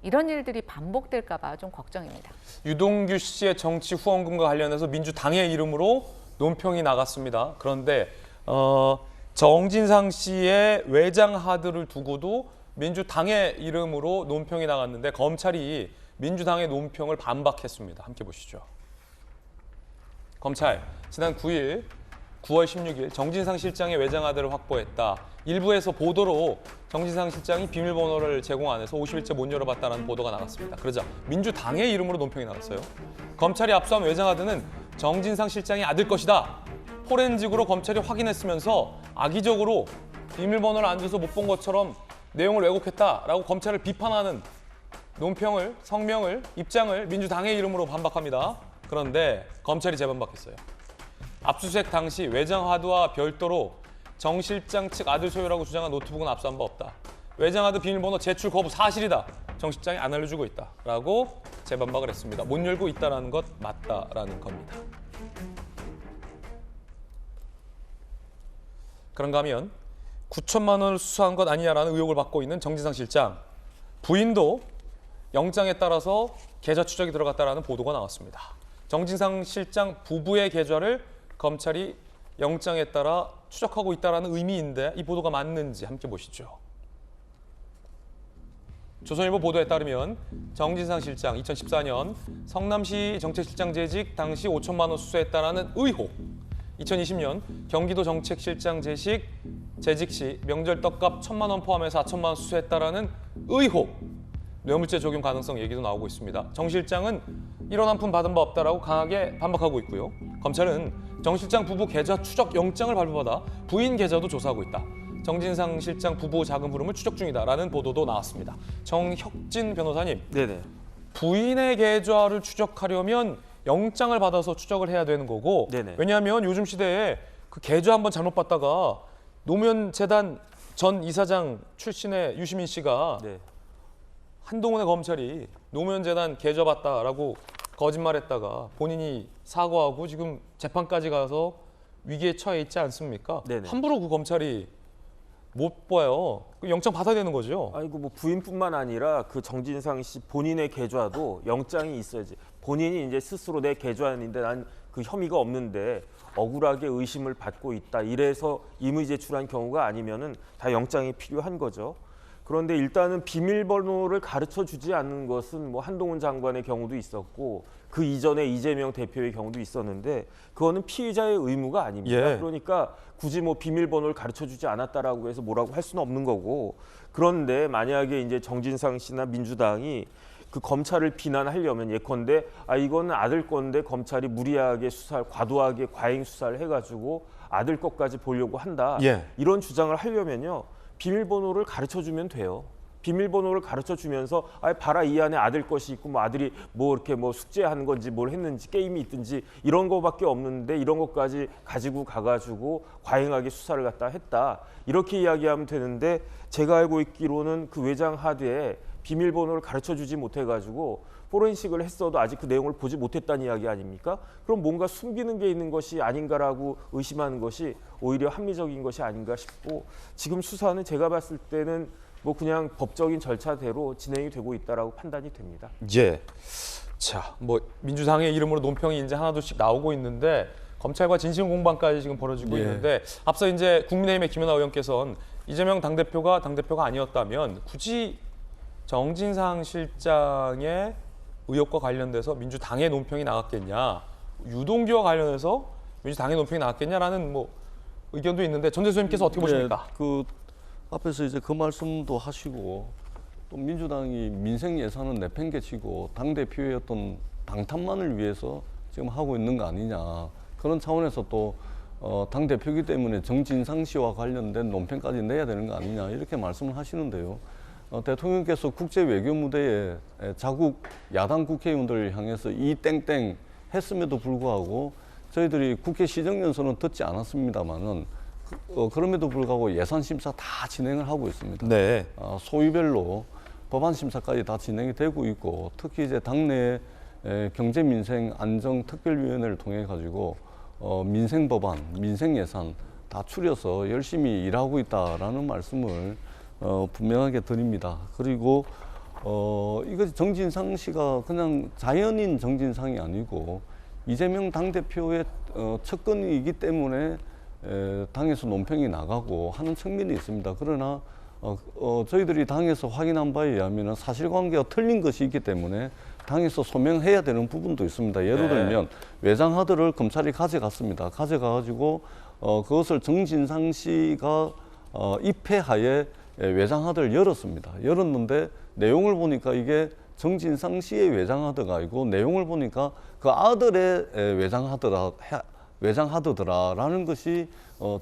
Speaker 4: 이런 일들이 반복될까 봐 좀 걱정입니다.
Speaker 1: 유동규 씨의 정치 후원금과 관련해서 민주당의 이름으로 논평이 나갔습니다. 그런데 정진상 씨의 외장 하드를 두고도 민주당의 이름으로 논평이 나갔는데 검찰이 민주당의 논평을 반박했습니다. 함께 보시죠. 검찰 지난 9월 16일 정진상 실장의 외장 하드를 확보했다. 일부에서 보도로 정진상 실장이 비밀번호를 제공 안 해서 50일째 못 열어봤다는 보도가 나갔습니다. 그러자 민주당의 이름으로 논평이 나갔어요. 검찰이 압수한 외장 하드는 정진상 실장의 아들 것이다. 포렌식으로 검찰이 확인했으면서 악의적으로 비밀번호를 안 줘서 못 본 것처럼 내용을 왜곡했다라고 검찰을 비판하는 논평을, 성명을, 입장을 민주당의 이름으로 반박합니다. 그런데 검찰이 재반박했어요. 압수수색 당시 외장 하드와 별도로 정 실장 측 아들 소유라고 주장한 노트북은 압수한 바 없다. 외장 하드 비밀번호 제출 거부 사실이다. 정 실장이 안 알려주고 있다라고 재반박을 했습니다. 못 열고 있다는 것 맞다라는 겁니다. 그런가 하면 9천만 원을 수수한 것 아니냐라는 의혹을 받고 있는 정진상 실장. 부인도 영장에 따라서 계좌 추적이 들어갔다라는 보도가 나왔습니다. 정진상 실장 부부의 계좌를 검찰이 영장에 따라 추적하고 있다는 의미인데 이 보도가 맞는지 함께 보시죠. 조선일보 보도에 따르면 정진상 실장 2014년 성남시 정책실장 재직 당시 5천만 원 수수했다라는 의혹. 2020년 경기도 정책실장 재직 시 명절 떡값 1,000만 원 포함해서 4천만 원 수수했다라는 의혹. 뇌물죄 적용 가능성 얘기도 나오고 있습니다. 정 실장은 이런 한 푼 받은 바 없다라고 강하게 반박하고 있고요. 검찰은 정 실장 부부 계좌 추적 영장을 발부받아 부인 계좌도 조사하고 있다. 정진상 실장 부부 자금 흐름을 추적 중이다라는 보도도 나왔습니다. 정혁진 변호사님,
Speaker 3: 네네.
Speaker 1: 부인의 계좌를 추적하려면 영장을 받아서 추적을 해야 되는 거고,
Speaker 3: 네네.
Speaker 1: 왜냐하면 요즘 시대에 그 계좌 한번 잘못 봤다가 노무현재단 전 이사장 출신의 유시민 씨가
Speaker 3: 네.
Speaker 1: 한동훈의 검찰이 노무현재단 계좌 봤다라고 거짓말했다가 본인이 사과하고 지금 재판까지 가서 위기에 처해 있지 않습니까?
Speaker 3: 네네.
Speaker 1: 함부로 그 검찰이 못 봐요. 영장 받아야 되는 거죠.
Speaker 3: 아이고 뭐 부인뿐만 아니라 그 정진상 씨 본인의 계좌도 영장이 있어야지. 본인이 이제 스스로 내 계좌인데 난 그 혐의가 없는데 억울하게 의심을 받고 있다. 이래서 임의 제출한 경우가 아니면은 다 영장이 필요한 거죠. 그런데 일단은 비밀번호를 가르쳐 주지 않는 것은 뭐 한동훈 장관의 경우도 있었고 그 이전에 이재명 대표의 경우도 있었는데 그거는 피의자의 의무가 아닙니다.
Speaker 1: 예.
Speaker 3: 그러니까 굳이 뭐 비밀번호를 가르쳐 주지 않았다라고 해서 뭐라고 할 수는 없는 거고. 그런데 만약에 이제 정진상 씨나 민주당이 그 검찰을 비난하려면 예컨대 이거는 아들 건데 검찰이 무리하게 수사를 과도하게 과잉 수사를 해가지고 아들 것까지 보려고 한다.
Speaker 1: 예.
Speaker 3: 이런 주장을 하려면요. 비밀번호를 가르쳐주면 돼요. 비밀번호를 가르쳐주면서 봐라 이 안에 아들 것이 있고 뭐 아들이 뭐 이렇게 뭐 숙제하는 건지 뭘 했는지 게임이 있든지 이런 거밖에 없는데 이런 것까지 가지고 가가지고 과잉하게 수사를 갖다 했다. 이렇게 이야기하면 되는데 제가 알고 있기로는 그 외장 하드에 비밀번호를 가르쳐주지 못해가지고 포렌식을 했어도 아직 그 내용을 보지 못했다는 이야기 아닙니까? 그럼 뭔가 숨기는 게 있는 것이 아닌가라고 의심하는 것이 오히려 합리적인 것이 아닌가 싶고 지금 수사는 제가 봤을 때는 뭐 그냥 법적인 절차대로 진행이 되고 있다라고 판단이 됩니다.
Speaker 1: 예. 자, 뭐 민주당의 이름으로 논평이 이제 하나둘씩 나오고 있는데 검찰과 진실 공방까지 지금 벌어지고 있는데 앞서 이제 국민의힘의 김연아 의원께서는 이재명 당대표가 아니었다면 굳이 정진상 실장의 의혹과 관련돼서 민주당의 논평이 나왔겠냐, 유동규와 관련해서 민주당의 논평이 나왔겠냐라는 뭐 의견도 있는데 전 대표님께서 어떻게 보십니까?
Speaker 5: 그 앞에서 이제 그 말씀도 하시고 또 민주당이 민생 예산은 내팽개치고 당 대표의 어떤 방탄만을 위해서 지금 하고 있는 거 아니냐 그런 차원에서 또 당 대표이기 때문에 정진상 씨와 관련된 논평까지 내야 되는 거 아니냐 이렇게 말씀을 하시는데요. 대통령께서 국제 외교 무대에 자국 야당 국회의원들을 향해서 이 땡땡 했음에도 불구하고 저희들이 국회 시정연설은 듣지 않았습니다만은 그럼에도 불구하고 예산 심사 다 진행을 하고 있습니다.
Speaker 1: 네.
Speaker 5: 소위별로 법안 심사까지 다 진행이 되고 있고 특히 이제 당내 경제 민생 안정 특별위원회를 통해 가지고 민생 법안, 민생 예산 다 추려서 열심히 일하고 있다라는 말씀을 분명하게 드립니다. 그리고 이거 정진상 씨가 그냥 자연인 정진상이 아니고 이재명 당대표의 측근이기 때문에 당에서 논평이 나가고 하는 측면이 있습니다. 그러나 저희들이 당에서 확인한 바에 의하면 사실관계가 틀린 것이 있기 때문에 당에서 소명해야 되는 부분도 있습니다. 예를 들면 외장하드를 검찰이 가져갔습니다. 가져가가지고 그것을 정진상 씨가 입회하에 외장하드를 열었습니다. 열었는데 내용을 보니까 이게 정진상 씨의 외장하드가 아니고 내용을 보니까 그 아들의 외장하드더라라는 것이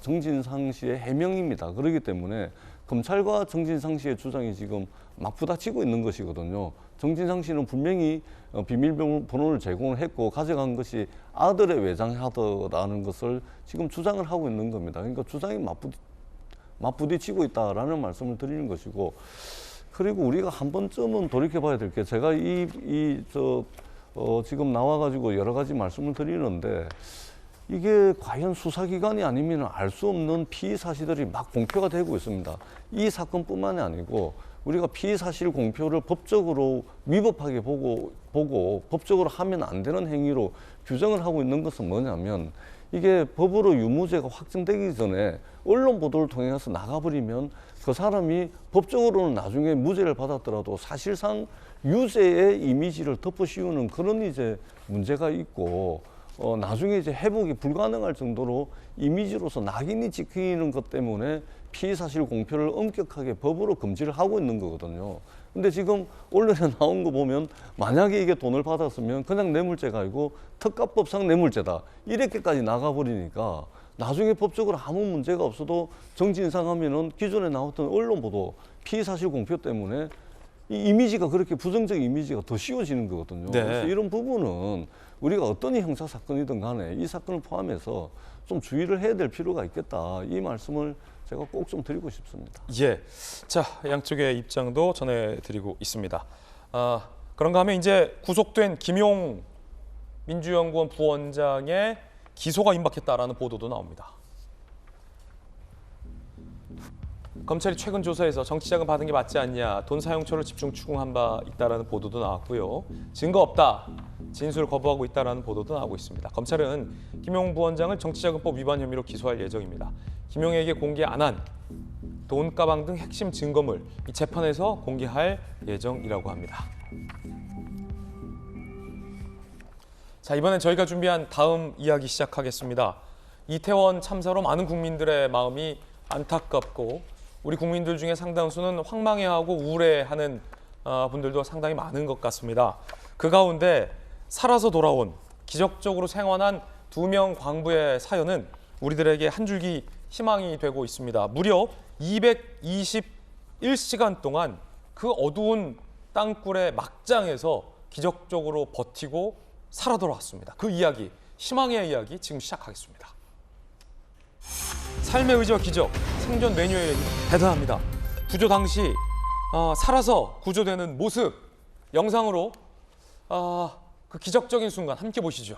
Speaker 5: 정진상 씨의 해명입니다. 그렇기 때문에 검찰과 정진상 씨의 주장이 지금 맞부딪히고 있는 것이거든요. 정진상 씨는 분명히 비밀번호를 제공을 했고 가져간 것이 아들의 외장하드라는 것을 지금 주장을 하고 있는 겁니다. 그러니까 주장이 맞부딪히고 있다라는 말씀을 드리는 것이고, 그리고 우리가 한 번쯤은 돌이켜봐야 될 게, 제가 지금 나와가지고 여러 가지 말씀을 드리는데, 이게 과연 수사기관이 아니면 알 수 없는 피의 사실들이 막 공표가 되고 있습니다. 이 사건뿐만이 아니고 우리가 피의 사실 공표를 법적으로 위법하게 보고 법적으로 하면 안 되는 행위로 규정을 하고 있는 것은 뭐냐면, 이게 법으로 유무죄가 확정되기 전에 언론 보도를 통해서 나가버리면 그 사람이 법적으로는 나중에 무죄를 받았더라도 사실상 유죄의 이미지를 덮어씌우는 그런 이제 문제가 있고, 나중에 이제 회복이 불가능할 정도로 이미지로서 낙인이 찍히는 것 때문에 피의 사실 공표를 엄격하게 법으로 금지를 하고 있는 거거든요. 근데 지금 언론에 나온 거 보면 만약에 이게 돈을 받았으면 그냥 뇌물죄가 아니고 특가법상 뇌물죄다, 이렇게까지 나가버리니까 나중에 법적으로 아무 문제가 없어도 정진상 하면은 기존에 나왔던 언론 보도 피의 사실 공표 때문에 이 이미지가, 그렇게 부정적 이미지가 더 씌워지는 거거든요.
Speaker 1: 네.
Speaker 5: 그래서 이런 부분은 우리가 어떤 형사 사건이든 간에 이 사건을 포함해서 좀 주의를 해야 될 필요가 있겠다, 이 말씀을 제가 꼭 좀 드리고 싶습니다.
Speaker 1: 예, 자, 양쪽의 입장도 전해드리고 있습니다. 그런가 하면 이제 구속된 김용 민주연구원 부원장의 기소가 임박했다라는 보도도 나옵니다. 검찰이 최근 조사에서 정치자금 받은 게 맞지 않냐, 돈 사용처를 집중 추궁한 바 있다라는 보도도 나왔고요. 증거 없다, 진술 거부하고 있다라는 보도도 나오고 있습니다. 검찰은 김용 부원장을 정치자금법 위반 혐의로 기소할 예정입니다. 김용에게 공개 안 한 돈가방 등 핵심 증거물, 이 재판에서 공개할 예정이라고 합니다. 자, 이번엔 저희가 준비한 다음 이야기 시작하겠습니다. 이태원 참사로 많은 국민들의 마음이 안타깝고, 우리 국민들 중에 상당수는 황망해하고 우울해하는 분들도 상당히 많은 것 같습니다. 그 가운데 살아서 돌아온, 기적적으로 생還한 2명 광부의 사연은 우리들에게 한 줄기 희망이 되고 있습니다. 무려 221시간 동안 그 어두운 땅굴의 막장에서 기적적으로 버티고 살아 돌아왔습니다. 그 이야기, 희망의 이야기 지금 시작하겠습니다. 삶의 의지와 기적, 생존 매뉴얼이 대단합니다. 구조 당시 살아서 구조되는 모습, 영상으로 그 기적적인 순간 함께 보시죠.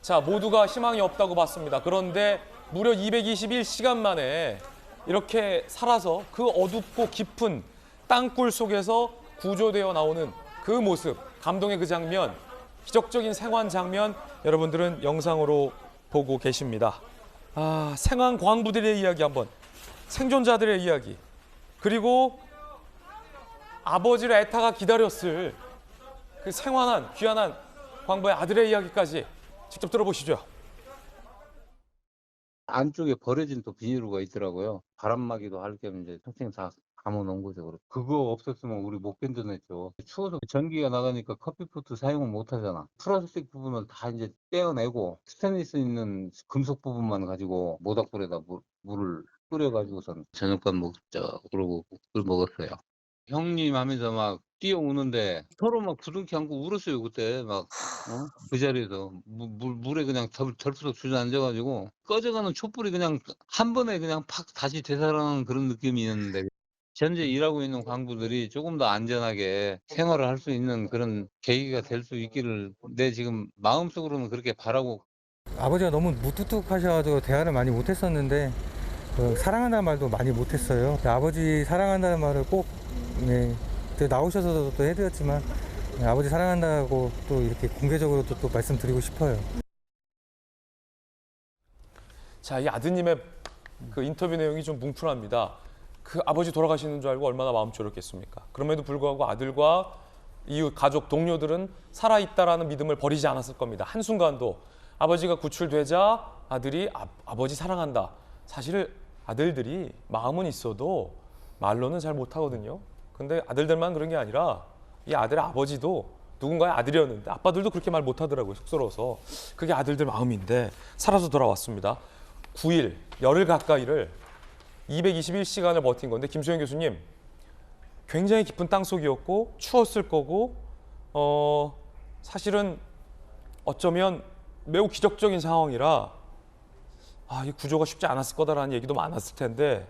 Speaker 1: 자, 모두가 희망이 없다고 봤습니다. 그런데 무려 221시간 만에 이렇게 살아서 그 어둡고 깊은 땅굴 속에서 구조되어 나오는 그 모습, 감동의 그 장면, 기적적인 생還장면, 여러분들은 영상으로 보고 계십니다. 생還광부들의 이야기 한번, 생존자들의 이야기, 그리고 아버지를 애타가 기다렸을 그 생환한 귀환한 광부의 아들의 이야기까지 직접 들어보시죠.
Speaker 7: 안쪽에 버려진 또 비닐루가 있더라고요. 바람막이도 할 겸 이제 평생 다 감아놓은 거죠. 그거 없었으면 우리 못 견뎌냈죠. 추워서 전기가 나가니까 커피포트 사용을 못 하잖아. 플라스틱 부분을 다 이제 떼어내고 스테인리스 있는 금속 부분만 가지고 모닥불에다 물을 끓여가지고선 저녁밥 먹자 그러고 물 먹었어요. 형님 하면서 막 뛰어오는데 서로 막 부둥켜 안고 울었어요. 그때 막 그 자리에서 물에 그냥 덜푸덕 주저앉아가지고 꺼져가는 촛불이 그냥 한 번에 그냥 팍 다시 되살아나는 그런 느낌이었는데, 현재 일하고 있는 광부들이 조금 더 안전하게 생활을 할 수 있는 그런 계기가 될 수 있기를 내 지금 마음속으로는 그렇게 바라고.
Speaker 8: 아버지가 너무 무뚝뚝하셔가지고 대화를 많이 못했었는데 사랑한다는 말도 많이 못했어요. 아버지 사랑한다는 말을 꼭 나오셔서도 또 해드렸지만 아버지 사랑한다고 또 이렇게 공개적으로 또 말씀드리고 싶어요.
Speaker 1: 자, 이 아드님의 그 인터뷰 내용이 좀 뭉클합니다. 그 아버지 돌아가시는 줄 알고 얼마나 마음 졸였겠습니까? 그럼에도 불구하고 아들과 이웃, 가족, 동료들은 살아있다라는 믿음을 버리지 않았을 겁니다. 한순간도 아버지가 구출되자 아들이 아버지 사랑한다. 사실 아들들이 마음은 있어도 말로는 잘 못하거든요. 근데 아들들만 그런 게 아니라 이 아들의 아버지도 누군가의 아들이었는데 아빠들도 그렇게 말 못하더라고요. 쑥스러워서. 그게 아들들 마음인데 살아서 돌아왔습니다. 9일, 열흘 가까이를 221시간을 버틴 건데 김소영 교수님 굉장히 깊은 땅속이었고 추웠을 거고 사실은 어쩌면 매우 기적적인 상황이라 이 구조가 쉽지 않았을 거다라는 얘기도 많았을 텐데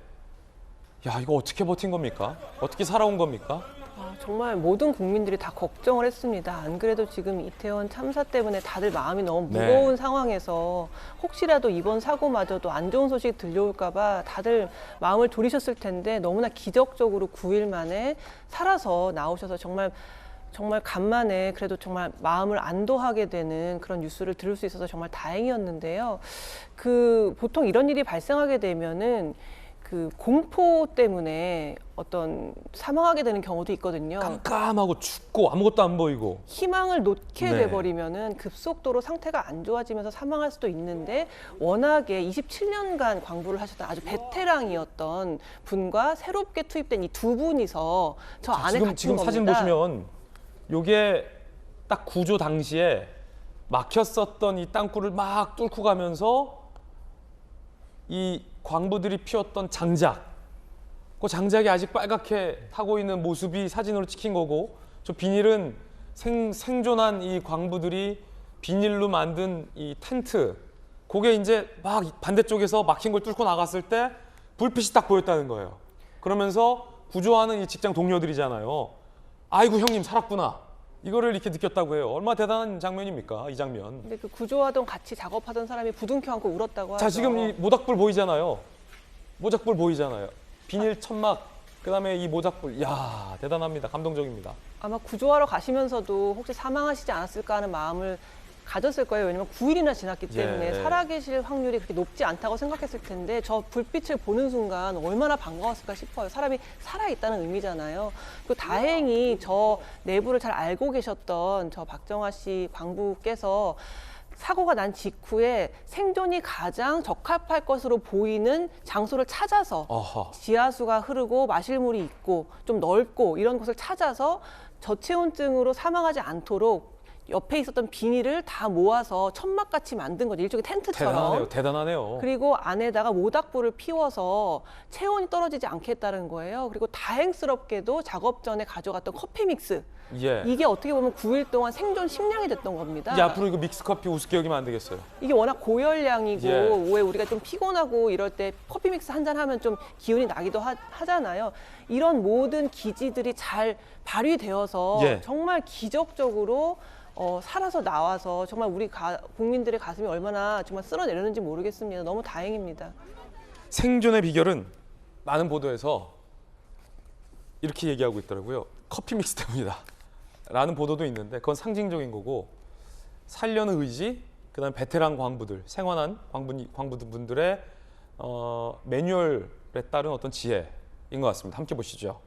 Speaker 1: 야 이거 어떻게 버틴 겁니까? 어떻게 살아온 겁니까?
Speaker 2: 정말 모든 국민들이 다 걱정을 했습니다. 안 그래도 지금 이태원 참사 때문에 다들 마음이 너무 무거운 상황에서 혹시라도 이번 사고마저도 안 좋은 소식이 들려올까 봐 다들 마음을 졸이셨을 텐데 너무나 기적적으로 9일 만에 살아서 나오셔서 정말 간만에 그래도 정말 마음을 안도하게 되는 그런 뉴스를 들을 수 있어서 정말 다행이었는데요. 보통 이런 일이 발생하게 되면은 공포 때문에 어떤 사망하게 되는 경우도 있거든요.
Speaker 1: 깜깜하고 춥고 아무것도 안 보이고
Speaker 2: 희망을 놓게 돼버리면은 급속도로 상태가 안 좋아지면서 사망할 수도 있는데 워낙에 27년간 광부를 하셨던 아주 베테랑이었던 분과 새롭게 투입된 이 두 분이서 저 안에 갇힌
Speaker 1: 지금
Speaker 2: 겁니다.
Speaker 1: 사진 보시면 요게 딱 구조 당시에 막혔었던 이 땅굴을 막 뚫고 가면서 이 광부들이 피웠던 장작, 그 장작이 아직 빨갛게 타고 있는 모습이 사진으로 찍힌 거고 저 비닐은 생존한 이 광부들이 비닐로 만든 이 텐트, 그게 이제 막 반대쪽에서 막힌 걸 뚫고 나갔을 때 불빛이 딱 보였다는 거예요. 그러면서 구조하는 이 직장 동료들이잖아요. 아이고 형님 살았구나. 이거를 이렇게 느꼈다고 해요. 얼마나 대단한 장면입니까, 이 장면.
Speaker 2: 근데 구조하던 같이 작업하던 사람이 부둥켜 안고 울었다고 하죠.
Speaker 1: 자, 지금 이 모닥불 보이잖아요. 모닥불 보이잖아요. 비닐 천막, 그다음에 이 모닥불. 이야, 대단합니다. 감동적입니다.
Speaker 2: 아마 구조하러 가시면서도 혹시 사망하시지 않았을까 하는 마음을 가졌을 거예요. 왜냐면 9일이나 지났기 때문에 살아계실 확률이 그렇게 높지 않다고 생각했을 텐데 저 불빛을 보는 순간 얼마나 반가웠을까 싶어요. 사람이 살아있다는 의미잖아요. 그리고 다행히 저 내부를 잘 알고 계셨던 저 박정아 씨 광부께서 사고가 난 직후에 생존이 가장 적합할 것으로 보이는 장소를 찾아서 지하수가 흐르고 마실 물이 있고 좀 넓고 이런 곳을 찾아서 저체온증으로 사망하지 않도록 옆에 있었던 비닐을 다 모아서 천막같이 만든 거죠. 일종의 텐트처럼.
Speaker 1: 대단하네요.
Speaker 2: 그리고 안에다가 모닥불을 피워서 체온이 떨어지지 않게 했다는 거예요. 그리고 다행스럽게도 작업 전에 가져갔던 커피 믹스. 이게 어떻게 보면 9일 동안 생존 식량이 됐던 겁니다.
Speaker 1: 앞으로 이거 믹스 커피 우습게 여기면 안 되겠어요.
Speaker 2: 이게 워낙 고열량이고 왜 우리가 좀 피곤하고 이럴 때 커피 믹스 한 잔 하면 좀 기운이 나기도 하잖아요. 이런 모든 기지들이 잘 발휘되어서 정말 기적적으로 살아서 나와서 정말 우리 국민들의 가슴이 얼마나 정말 쓸어내렸는지 모르겠습니다. 너무 다행입니다.
Speaker 1: 생존의 비결은 많은 보도에서 이렇게 얘기하고 있더라고요. 커피 믹스 때문이다 라는 보도도 있는데 그건 상징적인 거고 살려는 의지, 그다음에 베테랑 광부들, 생활한 광부들의 매뉴얼에 따른 어떤 지혜인 것 같습니다. 함께 보시죠.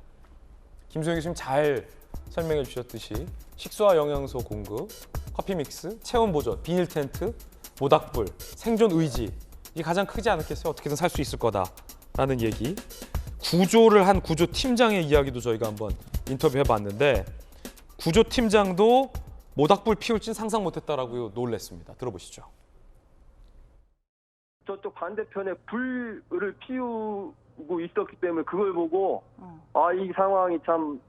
Speaker 1: 김소영 교수님 잘 설명해 주셨듯이 식수와 영양소 공급, 커피 믹스, 체온 보존, 비닐 텐트, 모닥불, 생존 의지, 이게 가장 크지 않겠어요? 어떻게든 살 수 있을 거다라는 얘기. 구조를 한 구조팀장의 이야기도 저희가 한번 인터뷰해 봤는데 구조팀장도 모닥불 피울 진 상상 못했다라고 놀랬습니다. 들어보시죠.
Speaker 9: 저쪽 반대편에 불을 피우고 있었기 때문에 그걸 보고 이 상황이 참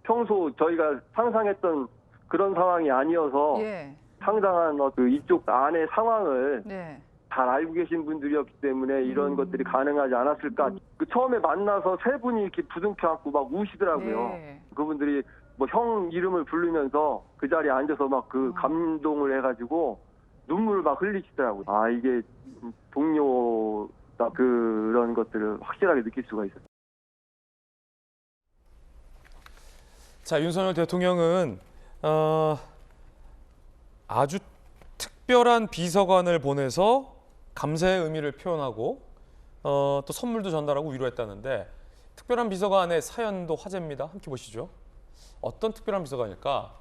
Speaker 9: 평소 저희가 상상했던 그런 상황이 아니어서 상당한 이쪽 안의 상황을 잘 알고 계신 분들이었기 때문에 이런 것들이 가능하지 않았을까. 처음에 만나서 세 분이 이렇게 부둥켜 안고 막 우시더라고요. 그분들이 뭐 형 이름을 부르면서 그 자리에 앉아서 막 감동을 해가지고 눈물을 막 흘리시더라고요. 이게 동료다, 그런 것들을 확실하게 느낄 수가 있었어요.
Speaker 1: 자, 윤석열 대통령은 아주 특별한 비서관을 보내서 감사의 의미를 표현하고 또 선물도 전달하고 위로했다는데 특별한 비서관의 사연도 화제입니다. 함께 보시죠. 어떤 특별한 비서관일까?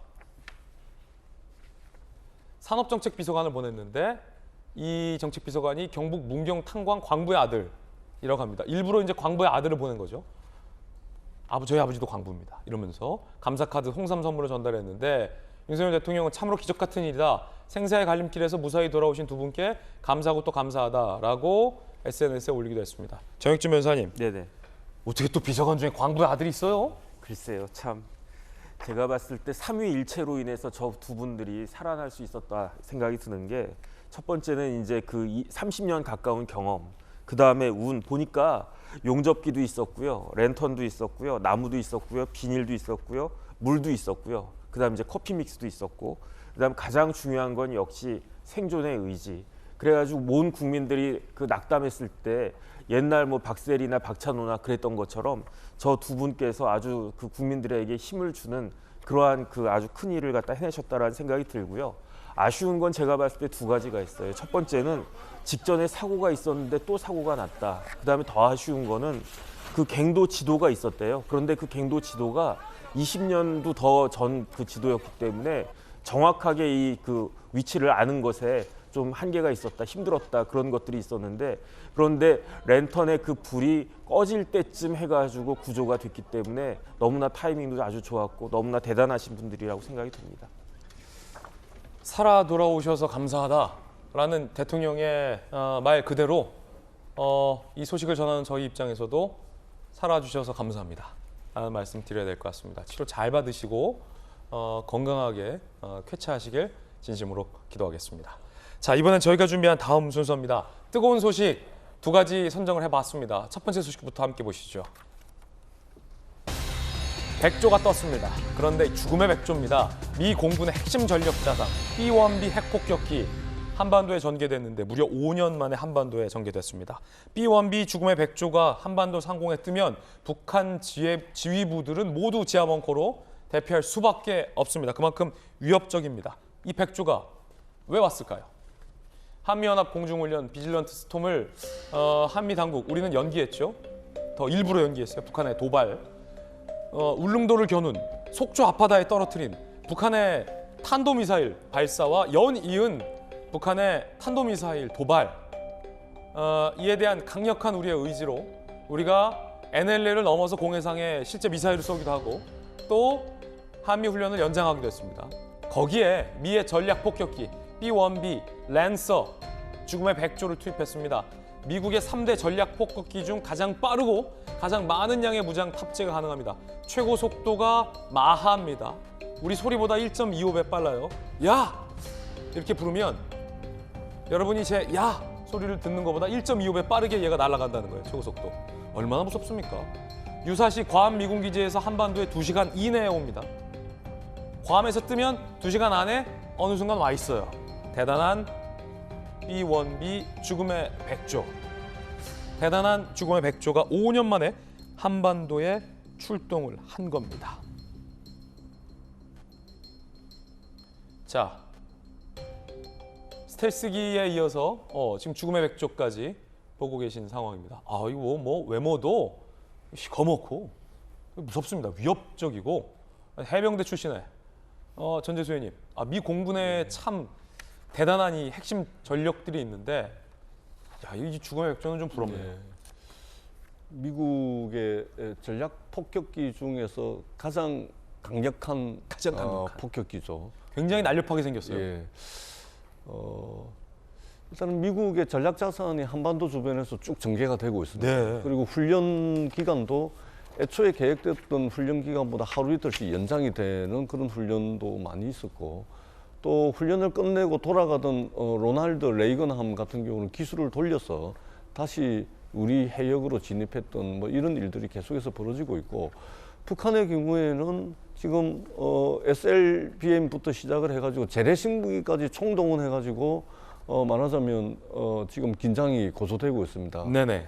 Speaker 1: 산업정책 비서관을 보냈는데 이 정책 비서관이 경북 문경 탄광 광부의 아들이라고 합니다. 일부러 이제 광부의 아들을 보낸 거죠. 저희 아버지도 광부입니다. 이러면서 감사카드 홍삼 선물을 전달했는데 윤석열 대통령은 참으로 기적 같은 일이다. 생사의 갈림길에서 무사히 돌아오신 두 분께 감사하고 또 감사하다라고 SNS에 올리기도 했습니다. 정혁진 변호사님.
Speaker 3: 네네.
Speaker 1: 어떻게 또 비서관 중에 광부의 아들이 있어요?
Speaker 3: 글쎄요, 참 제가 봤을 때 삼위일체로 인해서 저 두 분들이 살아날 수 있었다 생각이 드는 게 첫 번째는 이제 그 30년 가까운 경험, 그 다음에 운 보니까 용접기도 있었고요, 랜턴도 있었고요, 나무도 있었고요, 비닐도 있었고요, 물도 있었고요. 그다음 이제 커피 믹스도 있었고, 그다음 가장 중요한 건 역시 생존의 의지. 그래가지고 모든 국민들이 그 낙담했을 때 옛날 뭐 박세리나 박찬호나 그랬던 것처럼 저 두 분께서 아주 그 국민들에게 힘을 주는 그러한 그 아주 큰 일을 갖다 해내셨다라는 생각이 들고요. 아쉬운 건 제가 봤을 때 두 가지가 있어요. 첫 번째는 직전에 사고가 있었는데 또 사고가 났다. 그다음에 더 아쉬운 거는 그 갱도 지도가 있었대요. 그런데 그 갱도 지도가 20년도 더 전 그 지도였기 때문에 정확하게 이 그 위치를 아는 것에 좀 한계가 있었다, 힘들었다, 그런 것들이 있었는데, 그런데 랜턴의 그 불이 꺼질 때쯤 해가지고 구조가 됐기 때문에 너무나 타이밍도 아주 좋았고 너무나 대단하신 분들이라고 생각이 듭니다.
Speaker 1: 살아 돌아오셔서 감사하다라는 대통령의 말 그대로 이 소식을 전하는 저희 입장에서도 살아주셔서 감사합니다 라는 말씀 드려야 될 것 같습니다. 치료 잘 받으시고 건강하게 쾌차하시길 진심으로 기도하겠습니다. 자, 이번엔 저희가 준비한 다음 순서입니다. 뜨거운 소식 두 가지 선정을 해봤습니다. 첫 번째 소식부터 함께 보시죠. 백조가 떴습니다. 그런데 죽음의 백조입니다. 미 공군의 핵심 전력 자산 B-1B 핵폭격기 한반도에 전개됐는데 무려 5년 만에 한반도에 전개됐습니다. B-1B 죽음의 백조가 한반도 상공에 뜨면 북한 지휘부들은 모두 지하벙커로 대피할 수밖에 없습니다. 그만큼 위협적입니다. 이 백조가 왜 왔을까요? 한미연합 공중훈련 비질런트 스톰을 한미 당국 우리는 연기했죠. 더 일부러 연기했어요. 북한의 도발. 울릉도를 겨눈 속초 앞바다에 떨어뜨린 북한의 탄도미사일 발사와 연이은 북한의 탄도미사일 도발, 이에 대한 강력한 우리의 의지로 우리가 NLL을 넘어서 공해상에 실제 미사일을 쏘기도 하고 또 한미훈련을 연장하기도 했습니다. 거기에 미의 전략폭격기 B-1B 랜서 죽음의 백조를 투입했습니다. 미국의 3대 전략폭격기 중 가장 빠르고 가장 많은 양의 무장 탑재가 가능합니다. 최고 속도가 마하입니다. 우리 소리보다 1.25배 빨라요. 야! 이렇게 부르면 여러분이 제 야! 소리를 듣는 것보다 1.25배 빠르게 얘가 날아간다는 거예요. 최고 속도. 얼마나 무섭습니까? 유사시 괌 미군 기지에서 한반도에 2시간 이내에 옵니다. 괌에서 뜨면 2시간 안에 어느 순간 와 있어요. 대단한 B-1B 죽음의 백조. 대단한 죽음의 백조가 5년 만에 한반도에 출동을 한 겁니다. 자, 스텔스기에 이어서 지금 죽음의 백조까지 보고 계신 상황입니다. 이거 뭐 외모도 시커멓고 무섭습니다. 위협적이고 해병대 출신의 전재수혜님, 미 공군에 참 대단한 이 핵심 전력들이 있는데, 야, 이 죽음의 백조는 좀 부럽네요. 네.
Speaker 5: 미국의 전략 폭격기 중에서 가장 강력한 폭격기죠.
Speaker 1: 굉장히 날렵하게 생겼어요.
Speaker 5: 예. 일단은 미국의 전략 자산이 한반도 주변에서 쭉 전개가 되고 있습니다. 네. 그리고 훈련 기간도 애초에 계획됐던 훈련 기간보다 하루 이틀씩 연장이 되는 그런 훈련도 많이 있었고, 또 훈련을 끝내고 돌아가던 로널드 레이건함 같은 경우는 기술을 돌려서 다시 우리 해역으로 진입했던 뭐 이런 일들이 계속해서 벌어지고 있고, 북한의 경우에는 지금 SLBM부터 시작을 해가지고 재래식 무기까지 총동원해가지고 말하자면 지금 긴장이 고조되고 있습니다.
Speaker 1: 네네.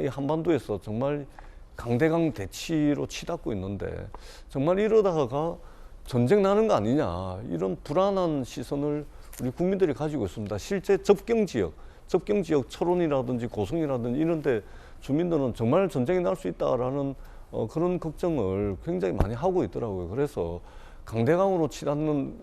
Speaker 5: 이 한반도에서 정말 강대강 대치로 치닫고 있는데 정말 이러다가 전쟁 나는 거 아니냐, 이런 불안한 시선을 우리 국민들이 가지고 있습니다. 실제 접경 지역, 접경 지역 철원이라든지 고성이라든지 이런 데 주민들은 정말 전쟁이 날 수 있다라는 그런 걱정을 굉장히 많이 하고 있더라고요. 그래서 강대강으로 치닫는